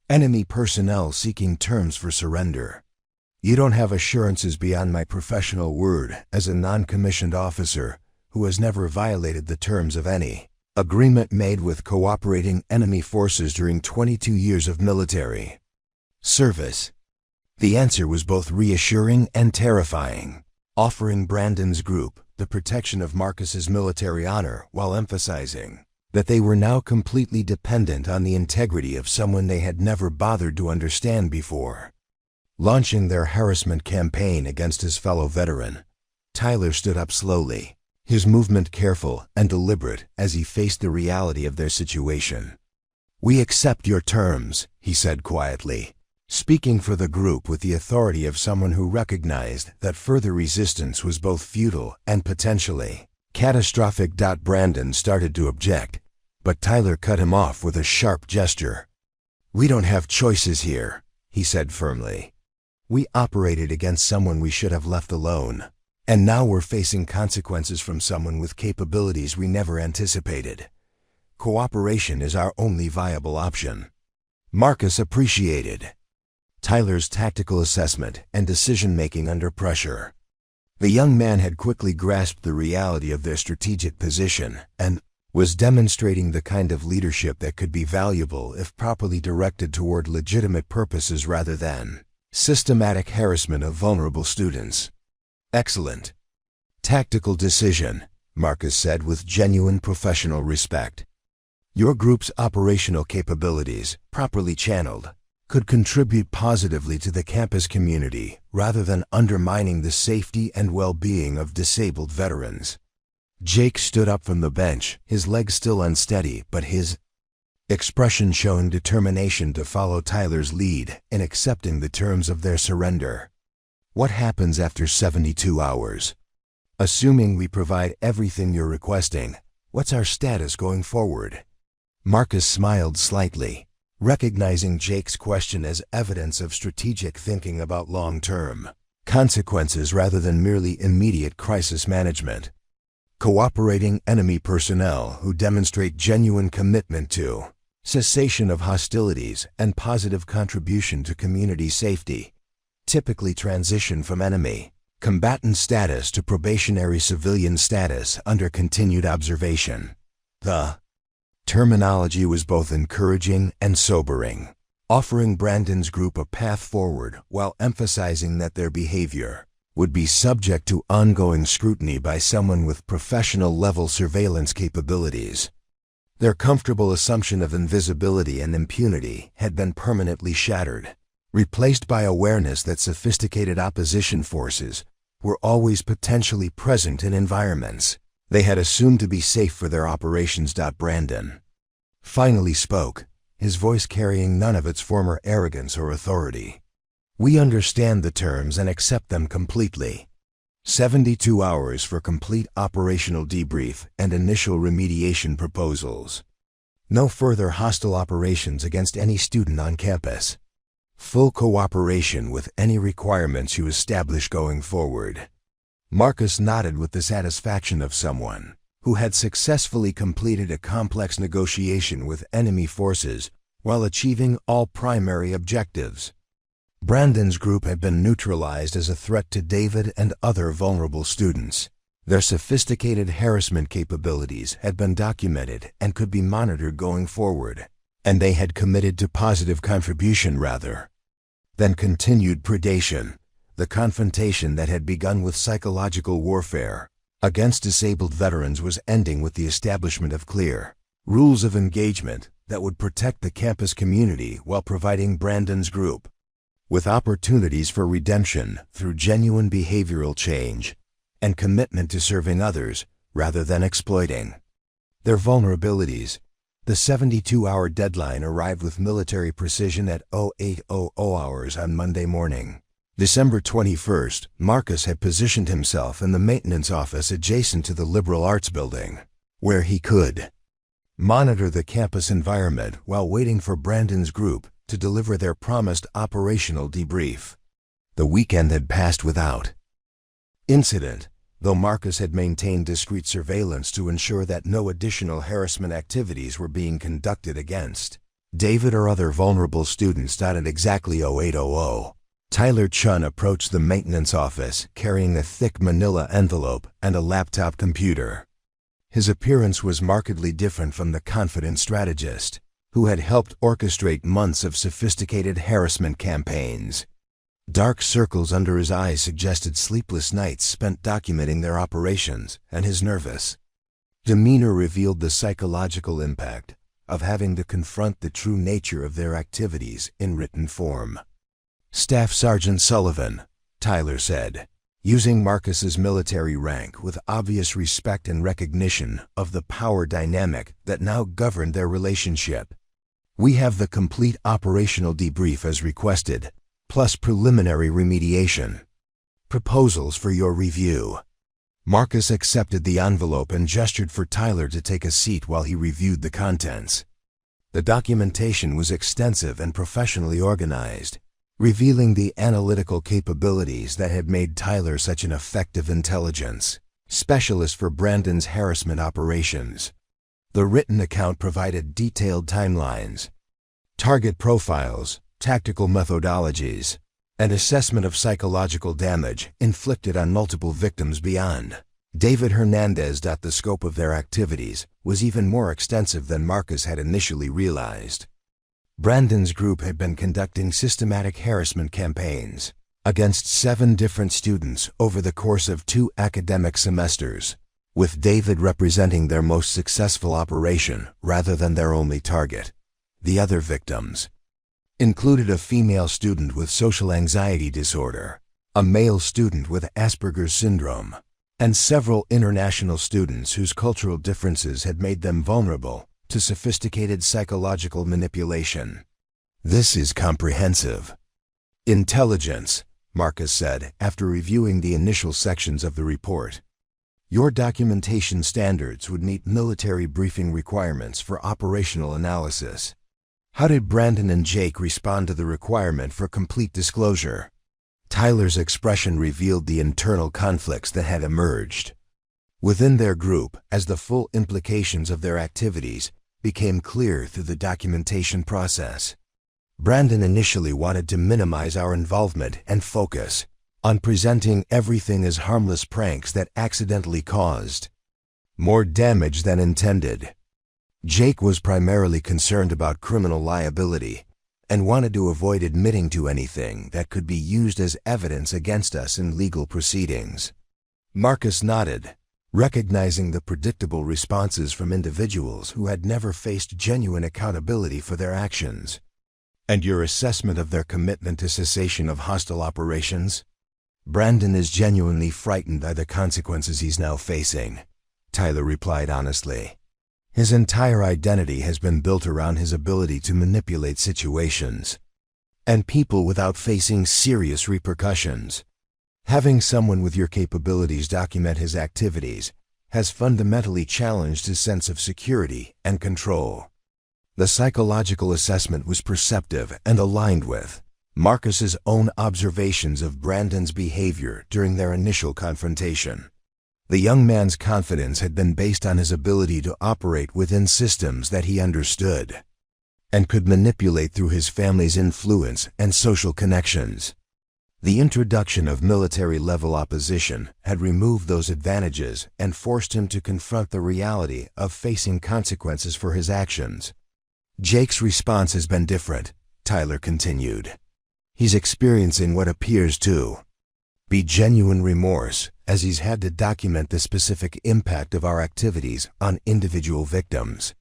enemy personnel seeking terms for surrender. "You don't have assurances beyond my professional word as a non-commissioned officer who has never violated the terms of any agreement made with cooperating enemy forces during 22 years of military service." The answer was both reassuring and terrifying, offering Brandon's group the protection of Marcus's military honor while emphasizing that they were now completely dependent on the integrity of someone they had never bothered to understand before. Launching their harassment campaign against his fellow veteran, Tyler stood up slowly, his movement careful and deliberate as he faced the reality of their situation. "We accept your terms," he said quietly, speaking for the group with the authority of someone who recognized that further resistance was both futile and potentially catastrophic. Brandon started to object, but Tyler cut him off with a sharp gesture. "We don't have choices here," he said firmly. "We operated against someone we should have left alone, and now we're facing consequences from someone with capabilities we never anticipated. Cooperation is our only viable option." Marcus appreciated Tyler's tactical assessment and decision-making under pressure. The young man had quickly grasped the reality of their strategic position and was demonstrating the kind of leadership that could be valuable if properly directed toward legitimate purposes rather than systematic harassment of vulnerable students. "Excellent tactical decision," Marcus said with genuine professional respect. "Your group's operational capabilities, properly channeled, could contribute positively to the campus community rather than undermining the safety and well-being of disabled veterans." Jake stood up from the bench, his legs still unsteady, but his expression showing determination to follow Tyler's lead in accepting the terms of their surrender. "What happens after 72 hours? Assuming we provide everything you're requesting, what's our status going forward?" Marcus smiled slightly, recognizing Jake's question as evidence of strategic thinking about long-term consequences rather than merely immediate crisis management. "Cooperating enemy personnel who demonstrate genuine commitment to cessation of hostilities and positive contribution to community safety typically transition from enemy combatant status to probationary civilian status under continued observation." The terminology was both encouraging and sobering, offering Brandon's group a path forward while emphasizing that their behavior would be subject to ongoing scrutiny by someone with professional-level surveillance capabilities. Their comfortable assumption of invisibility and impunity had been permanently shattered, replaced by awareness that sophisticated opposition forces were always potentially present in environments they had assumed to be safe for their operations. Brandon finally spoke, his voice carrying none of its former arrogance or authority. "We understand the terms and accept them completely. 72 hours for complete operational debrief and initial remediation proposals. No further hostile operations against any student on campus. Full cooperation with any requirements you establish going forward." Marcus nodded with the satisfaction of someone who had successfully completed a complex negotiation with enemy forces while achieving all primary objectives. Brandon's group had been neutralized as a threat to David and other vulnerable students. Their sophisticated harassment capabilities had been documented and could be monitored going forward, and they had committed to positive contribution rather than continued predation. The confrontation that had begun with psychological warfare against disabled veterans was ending with the establishment of clear rules of engagement that would protect the campus community while providing Brandon's group with opportunities for redemption through genuine behavioral change and commitment to serving others rather than exploiting their vulnerabilities. The 72-hour deadline arrived with military precision at 0800 hours on Monday morning. December 21st, Marcus had positioned himself in the maintenance office adjacent to the liberal arts building, where he could monitor the campus environment while waiting for Brandon's group to deliver their promised operational debrief. The weekend had passed without incident, though Marcus had maintained discreet surveillance to ensure that no additional harassment activities were being conducted against David or other vulnerable students. At exactly 0800, Tyler Chun approached the maintenance office carrying a thick manila envelope and a laptop computer. His appearance was markedly different from the confident strategist who had helped orchestrate months of sophisticated harassment campaigns. Dark circles under his eyes suggested sleepless nights spent documenting their operations, and his nervous demeanor revealed the psychological impact of having to confront the true nature of their activities in written form. "Staff Sergeant Sullivan," Tyler said, using Marcus's military rank with obvious respect and recognition of the power dynamic that now governed their relationship. We have the complete operational debrief as requested, plus preliminary remediation. Proposals for your review. Marcus accepted the envelope and gestured for Tyler to take a seat while he reviewed the contents. The documentation was extensive and professionally organized, revealing the analytical capabilities that had made Tyler such an effective intelligence specialist for Brandon's harassment operations. The written account provided detailed timelines, target profiles, tactical methodologies, and assessment of psychological damage inflicted on multiple victims beyond David Hernandez. The scope of their activities was even more extensive than Marcus had initially realized. Brandon's group had been conducting systematic harassment campaigns against 7 different students over the course of 2 academic semesters, with David representing their most successful operation rather than their only target. The other victims included a female student with social anxiety disorder, a male student with Asperger's syndrome, and several international students whose cultural differences had made them vulnerable to sophisticated psychological manipulation. This is comprehensive intelligence, Marcus said after reviewing the initial sections of the report. Your documentation standards would meet military briefing requirements for operational analysis. How did Brandon and Jake respond to the requirement for complete disclosure? Tyler's expression revealed the internal conflicts that had emerged within their group as the full implications of their activities became clear through the documentation process. Brandon initially wanted to minimize our involvement and focus on presenting everything as harmless pranks that accidentally caused more damage than intended. Jake was primarily concerned about criminal liability and wanted to avoid admitting to anything that could be used as evidence against us in legal proceedings. Marcus nodded, recognizing the predictable responses from individuals who had never faced genuine accountability for their actions. And your assessment of their commitment to cessation of hostile operations? Brandon is genuinely frightened by the consequences he's now facing, Tyler replied honestly. His entire identity has been built around his ability to manipulate situations and people without facing serious repercussions. Having someone with your capabilities document his activities has fundamentally challenged his sense of security and control. The psychological assessment was perceptive and aligned with Marcus's own observations of Brandon's behavior during their initial confrontation. The young man's confidence had been based on his ability to operate within systems that he understood and could manipulate through his family's influence and social connections. The introduction of military-level opposition had removed those advantages and forced him to confront the reality of facing consequences for his actions. Jake's response has been different, Tyler continued. He's experiencing what appears to be genuine remorse, as he's had to document the specific impact of our activities on individual victims.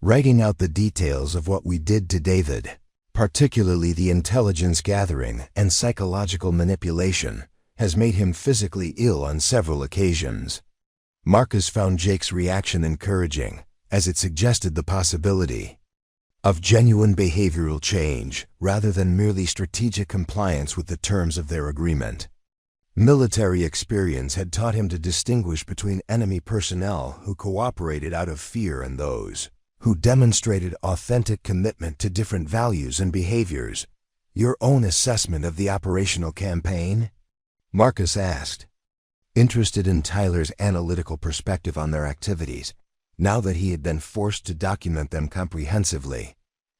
Writing out the details of what we did to David, particularly the intelligence gathering and psychological manipulation, has made him physically ill on several occasions. Marcus found Jake's reaction encouraging, as it suggested the possibility of genuine behavioral change rather than merely strategic compliance with the terms of their agreement. Military experience had taught him to distinguish between enemy personnel who cooperated out of fear and those who demonstrated authentic commitment to different values and behaviors. Your own assessment of the operational campaign? Marcus asked, interested in Tyler's analytical perspective on their activities. Now that he had been forced to document them comprehensively,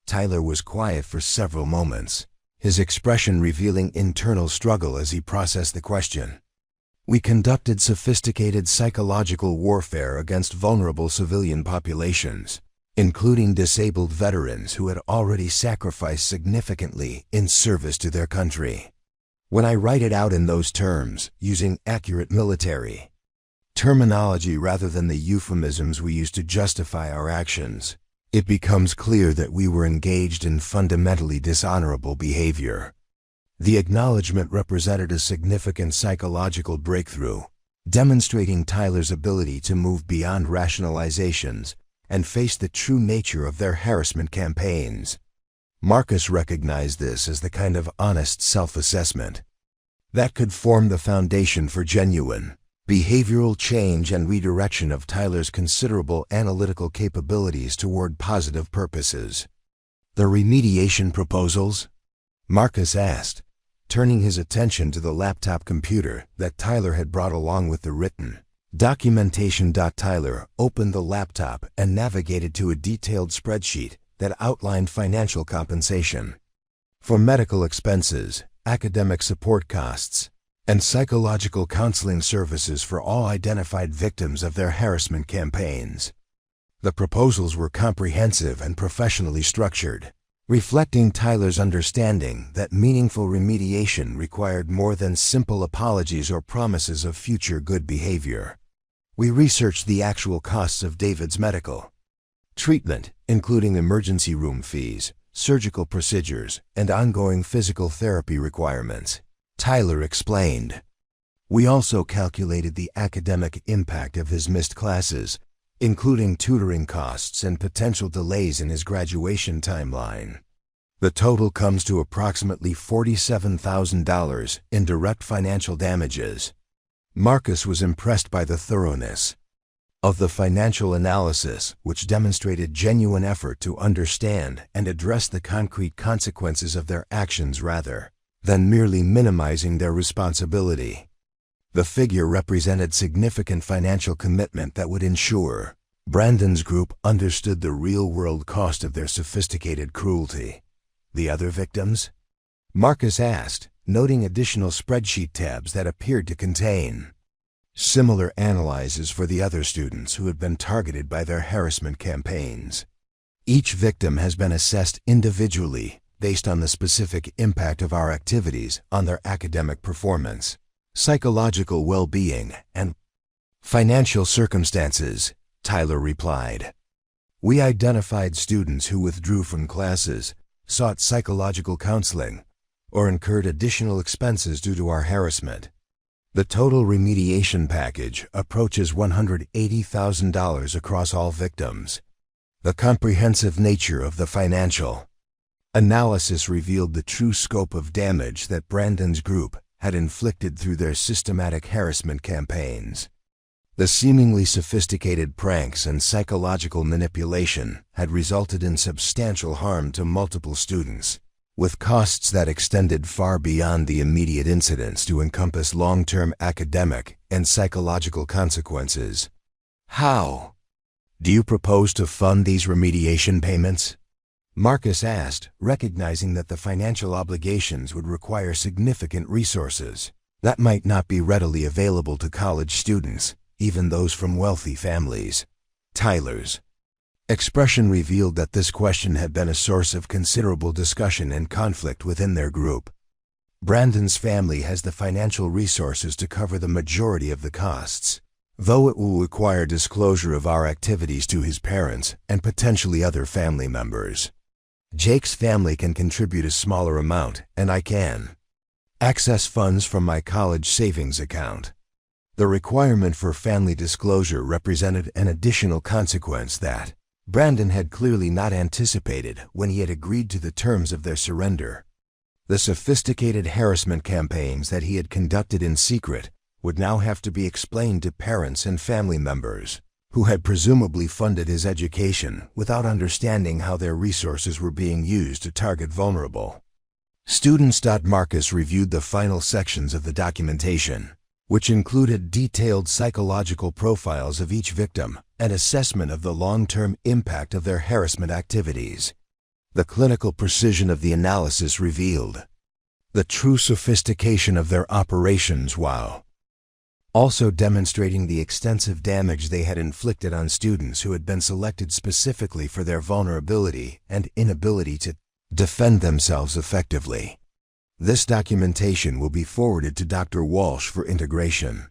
Tyler was quiet for several moments, his expression revealing internal struggle as he processed the question. We conducted sophisticated psychological warfare against vulnerable civilian populations, including disabled veterans who had already sacrificed significantly in service to their country. When I write it out in those terms, using accurate military terminology rather than the euphemisms we use to justify our actions, it becomes clear that we were engaged in fundamentally dishonorable behavior. The acknowledgement represented a significant psychological breakthrough, demonstrating Tyler's ability to move beyond rationalizations and face the true nature of their harassment campaigns. Marcus recognized this as the kind of honest self-assessment that could form the foundation for genuine behavioral change and redirection of Tyler's considerable analytical capabilities toward positive purposes. The remediation proposals? Marcus asked, turning his attention to the laptop computer that Tyler had brought along with the written documentation. Tyler opened the laptop and navigated to a detailed spreadsheet that outlined financial compensation for medical expenses, academic support costs, and psychological counseling services for all identified victims of their harassment campaigns. The proposals were comprehensive and professionally structured, reflecting Tyler's understanding that meaningful remediation required more than simple apologies or promises of future good behavior. We researched the actual costs of David's medical treatment, including emergency room fees, surgical procedures, and ongoing physical therapy requirements, Tyler explained. We also calculated the academic impact of his missed classes, including tutoring costs and potential delays in his graduation timeline. The total comes to approximately $47,000 in direct financial damages. Marcus was impressed by the thoroughness of the financial analysis, which demonstrated genuine effort to understand and address the concrete consequences of their actions rather than merely minimizing their responsibility. The figure represented significant financial commitment that would ensure Brandon's group understood the real-world cost of their sophisticated cruelty. The other victims? Marcus asked, noting additional spreadsheet tabs that appeared to contain similar analyses for the other students who had been targeted by their harassment campaigns. Each victim has been assessed individually based on the specific impact of our activities on their academic performance, psychological well-being, and financial circumstances, Tyler replied. We identified students who withdrew from classes, sought psychological counseling, or incurred additional expenses due to our harassment. The total remediation package approaches $180,000 across all victims. The comprehensive nature of the financial analysis revealed the true scope of damage that Brandon's group had inflicted through their systematic harassment campaigns. The seemingly sophisticated pranks and psychological manipulation had resulted in substantial harm to multiple students, with costs that extended far beyond the immediate incidents to encompass long-term academic and psychological consequences. How do you propose to fund these remediation payments? Marcus asked, recognizing that the financial obligations would require significant resources that might not be readily available to college students, even those from wealthy families. Tyler's expression revealed that this question had been a source of considerable discussion and conflict within their group. Brandon's family has the financial resources to cover the majority of the costs, though it will require disclosure of our activities to his parents and potentially other family members. Jake's family can contribute a smaller amount, and I can access funds from my college savings account. The requirement for family disclosure represented an additional consequence that Brandon had clearly not anticipated when he had agreed to the terms of their surrender. The sophisticated harassment campaigns that he had conducted in secret would now have to be explained to parents and family members who had presumably funded his education without understanding how their resources were being used to target vulnerable students. Marcus reviewed the final sections of the documentation, which included detailed psychological profiles of each victim and assessment of the long-term impact of their harassment activities. The clinical precision of the analysis revealed the true sophistication of their operations while also demonstrating the extensive damage they had inflicted on students who had been selected specifically for their vulnerability and inability to defend themselves effectively. This documentation will be forwarded to Dr. Walsh for integration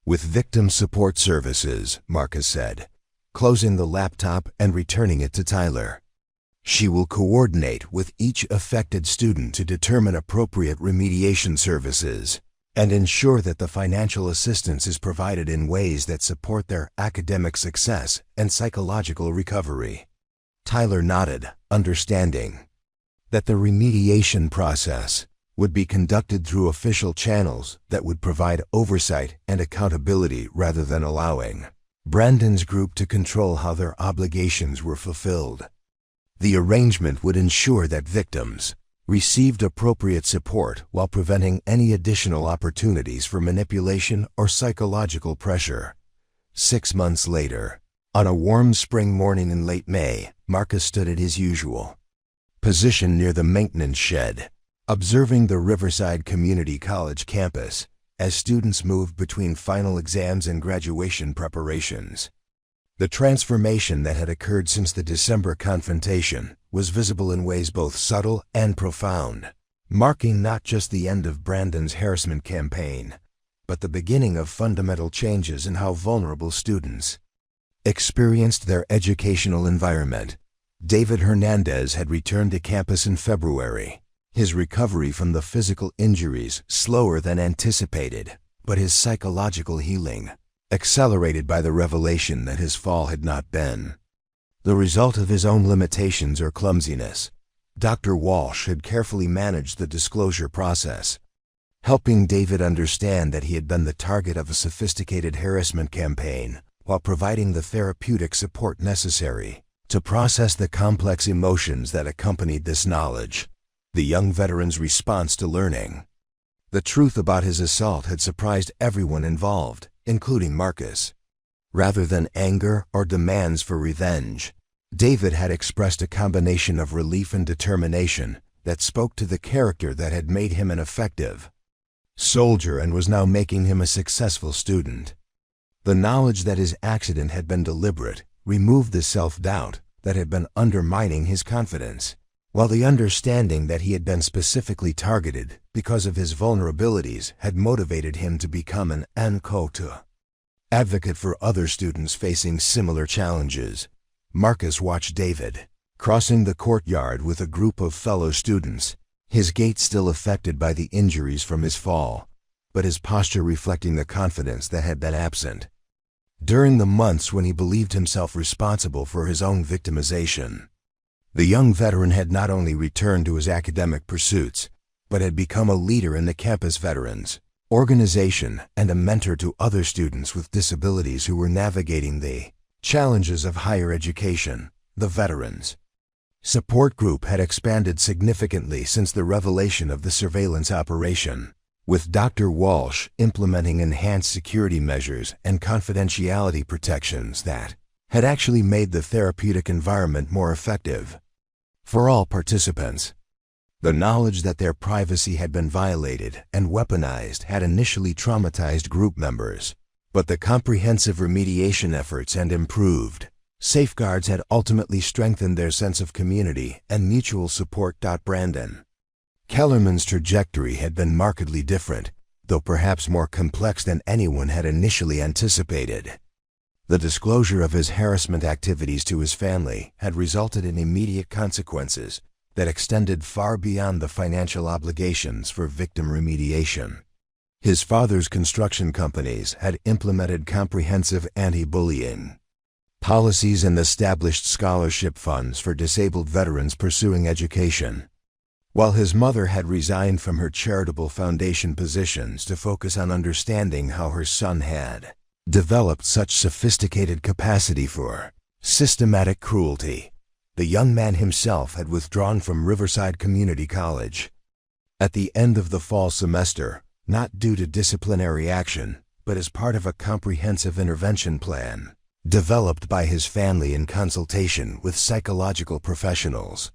with victim support services, Marcus said, closing the laptop and returning it to Tyler. She will coordinate with each affected student to determine appropriate remediation services. and ensure that the financial assistance is provided in ways that support their academic success and psychological recovery. Tyler nodded, understanding that the remediation process would be conducted through official channels that would provide oversight and accountability rather than allowing Brandon's group to control how their obligations were fulfilled. The arrangement would ensure that victims received appropriate support while preventing any additional opportunities for manipulation or psychological pressure. 6 months later, on a warm spring morning in late May, Marcus stood at his usual position near the maintenance shed, observing the Riverside Community College campus as students moved between final exams and graduation preparations. The transformation that had occurred since the December confrontation was visible in ways both subtle and profound, marking not just the end of Brandon's harassment campaign, but the beginning of fundamental changes in how vulnerable students experienced their educational environment. David Hernandez had returned to campus in February, his recovery from the physical injuries slower than anticipated, but his psychological healing accelerated by the revelation that his fall had not been the result of his own limitations or clumsiness. Dr. Walsh had carefully managed the disclosure process, helping David understand that he had been the target of a sophisticated harassment campaign while providing the therapeutic support necessary to process the complex emotions that accompanied this knowledge. The young veteran's response to learning the truth about his assault had surprised everyone involved, including Marcus. Rather than anger or demands for revenge, David had expressed a combination of relief and determination that spoke to the character that had made him an effective soldier and was now making him a successful student. The knowledge that his accident had been deliberate removed the self-doubt that had been undermining his confidence, while the understanding that he had been specifically targeted because of his vulnerabilities had motivated him to become an advocate for other students facing similar challenges. Marcus watched David crossing the courtyard with a group of fellow students, his gait still affected by the injuries from his fall, but his posture reflecting the confidence that had been absent during the months when he believed himself responsible for his own victimization. The young veteran had not only returned to his academic pursuits, but had become a leader in the campus veterans organization and a mentor to other students with disabilities who were navigating the challenges of higher education. The veterans support group had expanded significantly since the revelation of the surveillance operation, with Dr. Walsh implementing enhanced security measures and confidentiality protections that had actually made the therapeutic environment more effective for all participants. The knowledge that their privacy had been violated and weaponized had initially traumatized group members, but the comprehensive remediation efforts and improved safeguards had ultimately strengthened their sense of community and mutual support. Brandon Kellerman's trajectory had been markedly different, though perhaps more complex than anyone had initially anticipated. The disclosure of his harassment activities to his family had resulted in immediate consequences that extended far beyond the financial obligations for victim remediation. His father's construction companies had implemented comprehensive anti-bullying policies and established scholarship funds for disabled veterans pursuing education, while his mother had resigned from her charitable foundation positions to focus on understanding how her son had developed such sophisticated capacity for systematic cruelty. The young man himself had withdrawn from Riverside Community College at the end of the fall semester, not due to disciplinary action, but as part of a comprehensive intervention plan developed by his family in consultation with psychological professionals.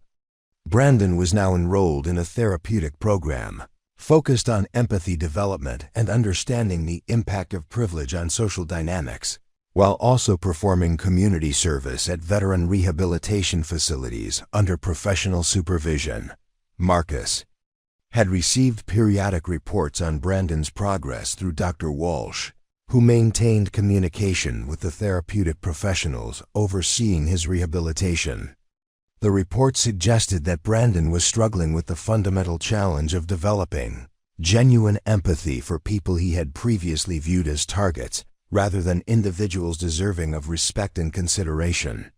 Brandon was now enrolled in a therapeutic program focused on empathy development and understanding the impact of privilege on social dynamics, while also performing community service at veteran rehabilitation facilities under professional supervision. Marcus had received periodic reports on Brandon's progress through Dr. Walsh, who maintained communication with the therapeutic professionals overseeing his rehabilitation. The report suggested that Brandon was struggling with the fundamental challenge of developing genuine empathy for people he had previously viewed as targets, rather than individuals deserving of respect and consideration.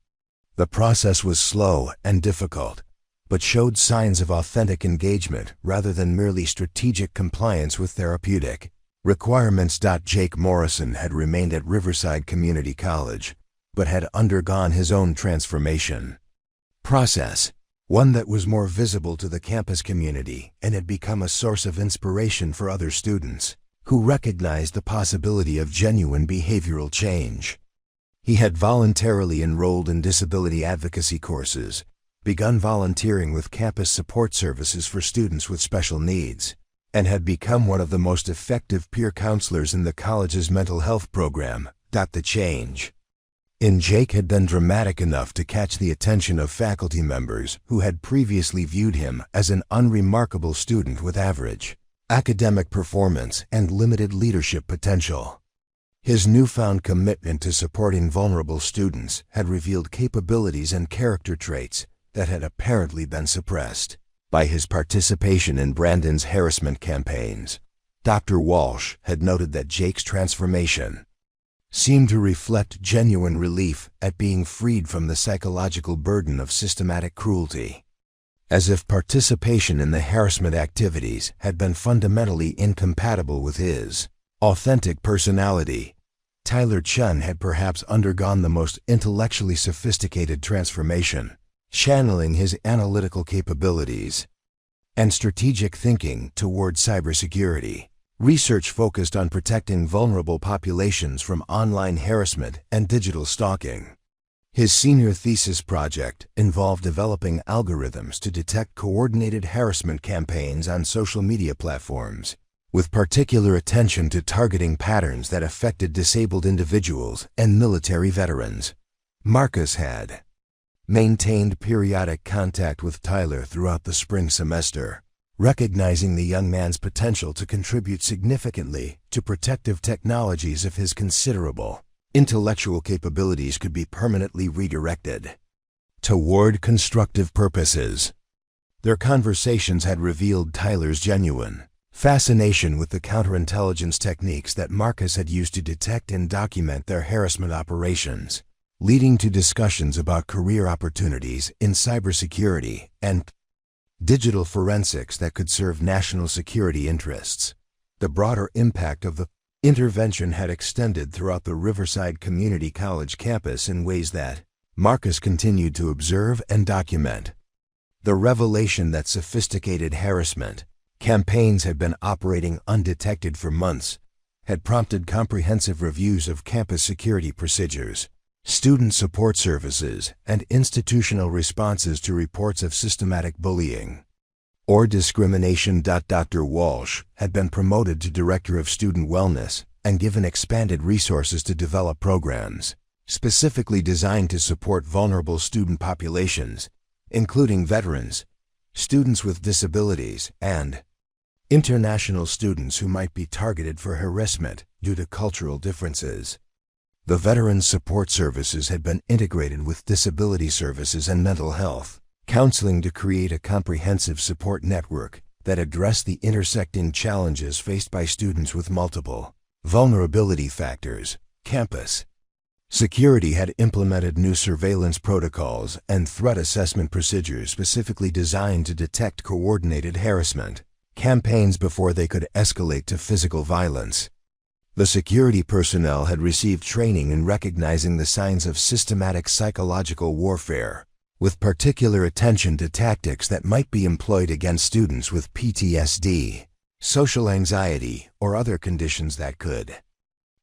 The process was slow and difficult, but showed signs of authentic engagement rather than merely strategic compliance with therapeutic requirements. Jake Morrison had remained at Riverside Community College, but had undergone his own transformation process, one that was more visible to the campus community and had become a source of inspiration for other students who recognized the possibility of genuine behavioral change. He had voluntarily enrolled in disability advocacy courses, begun volunteering with campus support services for students with special needs, and had become one of the most effective peer counselors in the college's mental health program. The change in Jake had been dramatic enough to catch the attention of faculty members who had previously viewed him as an unremarkable student with average academic performance and limited leadership potential. His newfound commitment to supporting vulnerable students had revealed capabilities and character traits that had apparently been suppressed by his participation in Brandon's harassment campaigns. Dr. Walsh had noted that Jake's transformation seemed to reflect genuine relief at being freed from the psychological burden of systematic cruelty, as if participation in the harassment activities had been fundamentally incompatible with his authentic personality. Tyler Chun had perhaps undergone the most intellectually sophisticated transformation, channeling his analytical capabilities and strategic thinking toward cybersecurity. Research focused on protecting vulnerable populations from online harassment and digital stalking. His senior thesis project involved developing algorithms to detect coordinated harassment campaigns on social media platforms, with particular attention to targeting patterns that affected disabled individuals and military veterans. Marcus had maintained periodic contact with Tyler throughout the spring semester, recognizing the young man's potential to contribute significantly to protective technologies if his considerable intellectual capabilities could be permanently redirected toward constructive purposes. Their conversations had revealed Tyler's genuine fascination with the counterintelligence techniques that Marcus had used to detect and document their harassment operations, leading to discussions about career opportunities in cybersecurity and digital forensics that could serve national security interests. The broader impact of the intervention had extended throughout the Riverside Community College campus in ways that Marcus continued to observe and document. The revelation that sophisticated harassment campaigns had been operating undetected for months had prompted comprehensive reviews of campus security procedures, student support services, and institutional responses to reports of systematic bullying or discrimination. Dr. Walsh had been promoted to Director of Student Wellness and given expanded resources to develop programs specifically designed to support vulnerable student populations, including veterans, students with disabilities, and international students who might be targeted for harassment due to cultural differences. The Veterans Support Services had been integrated with disability services and mental health counseling to create a comprehensive support network that addressed the intersecting challenges faced by students with multiple vulnerability factors. Campus security had implemented new surveillance protocols and threat assessment procedures specifically designed to detect coordinated harassment campaigns before they could escalate to physical violence. The security personnel had received training in recognizing the signs of systematic psychological warfare, with particular attention to tactics that might be employed against students with PTSD, social anxiety, or other conditions that could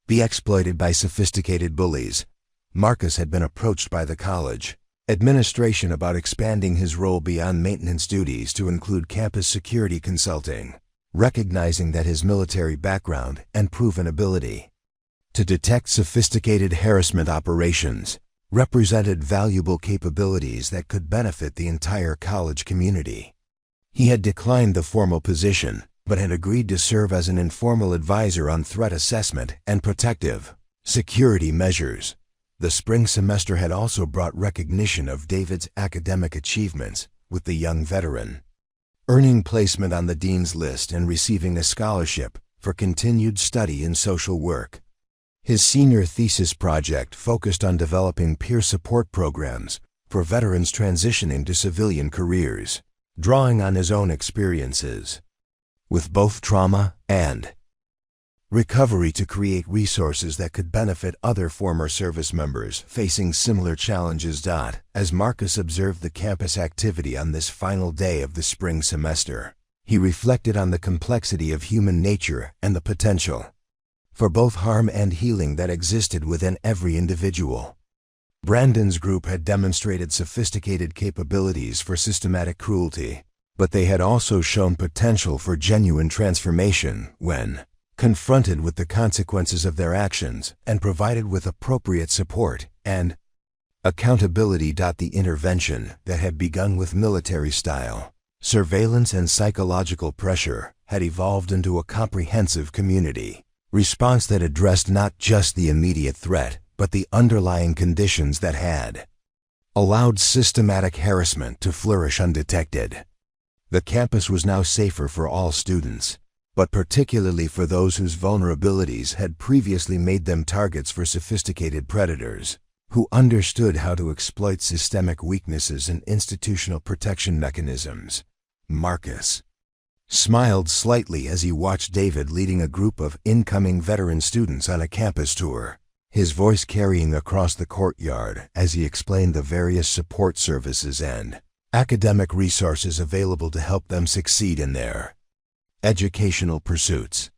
be exploited by sophisticated bullies. Marcus had been approached by the college administration about expanding his role beyond maintenance duties to include campus security consulting, recognizing that his military background and proven ability to detect sophisticated harassment operations represented valuable capabilities that could benefit the entire college community. He had declined the formal position, but had agreed to serve as an informal advisor on threat assessment and protective security measures. The spring semester had also brought recognition of David's academic achievements, with the young veteran earning placement on the dean's list and receiving a scholarship for continued study in social work. His senior thesis project focused on developing peer support programs for veterans transitioning to civilian careers, drawing on his own experiences with both trauma and recovery to create resources that could benefit other former service members facing similar challenges. As Marcus observed the campus activity on this final day of the spring semester, he reflected on the complexity of human nature and the potential for both harm and healing that existed within every individual. Brandon's group had demonstrated sophisticated capabilities for systematic cruelty, but they had also shown potential for genuine transformation when confronted with the consequences of their actions and provided with appropriate support and accountability. The intervention that had begun with military-style surveillance and psychological pressure had evolved into a comprehensive community response that addressed not just the immediate threat, but the underlying conditions that had allowed systematic harassment to flourish undetected. The campus was now safer for all students, but particularly for those whose vulnerabilities had previously made them targets for sophisticated predators who understood how to exploit systemic weaknesses and institutional protection mechanisms. Marcus smiled slightly as he watched David leading a group of incoming veteran students on a campus tour, his voice carrying across the courtyard as he explained the various support services and academic resources available to help them succeed in their educational pursuits.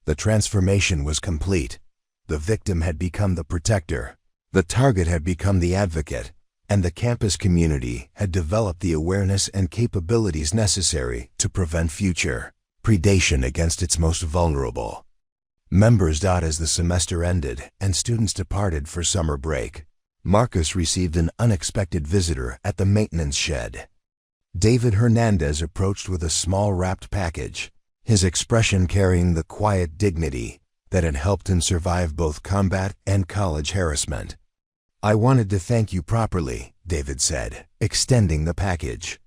The transformation was complete. The victim had become the protector, the target had become the advocate, and the campus community had developed the awareness and capabilities necessary to prevent future predation against its most vulnerable members. As the semester ended and students departed for summer break, Marcus received an unexpected visitor at the maintenance shed. David Hernandez approached with a small wrapped package, his expression carrying the quiet dignity that had helped him survive both combat and college harassment. "I wanted to thank you properly," David said, extending the package.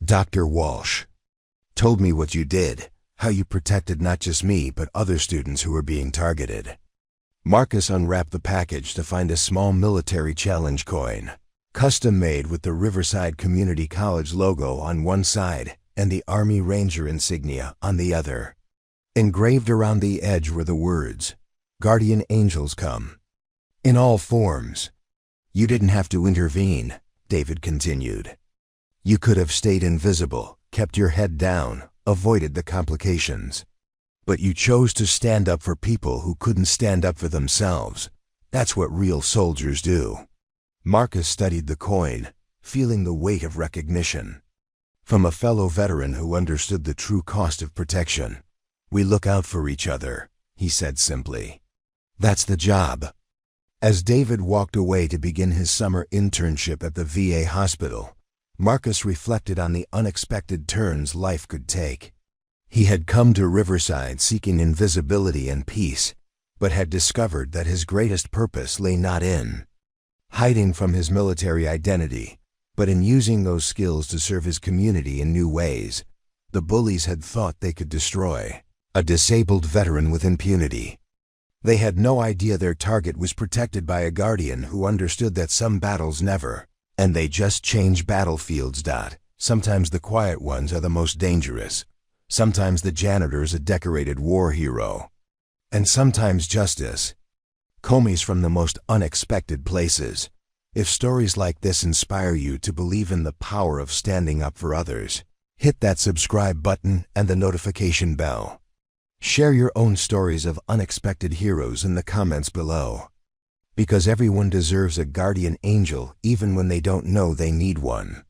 "Dr. Walsh told me what you did, how you protected not just me but other students who were being targeted." Marcus unwrapped the package to find a small military challenge coin, custom-made with the Riverside Community College logo on one side and the Army Ranger insignia on the other. Engraved around the edge were the words, "Guardian Angels come in all forms." "You didn't have to intervene," David continued. "You could have stayed invisible, kept your head down, avoided the complications. But you chose to stand up for people who couldn't stand up for themselves. That's what real soldiers do." Marcus studied the coin, feeling the weight of recognition from a fellow veteran who understood the true cost of protection. "We look out for each other," he said simply. "That's the job." As David walked away to begin his summer internship at the VA hospital, Marcus reflected on the unexpected turns life could take. He had come to Riverside seeking invisibility and peace, but had discovered that his greatest purpose lay not in hiding from his military identity, but in using those skills to serve his community in new ways. The bullies had thought they could destroy a disabled veteran with impunity. They had no idea their target was protected by a guardian who understood that some battles never, and they just change battlefields. Sometimes the quiet ones are the most dangerous. Sometimes the janitor's a decorated war hero. And sometimes justice comes from the most unexpected places. If stories like this inspire you to believe in the power of standing up for others, hit that subscribe button and the notification bell. Share your own stories of unexpected heroes in the comments below. Because everyone deserves a guardian angel even when they don't know they need one.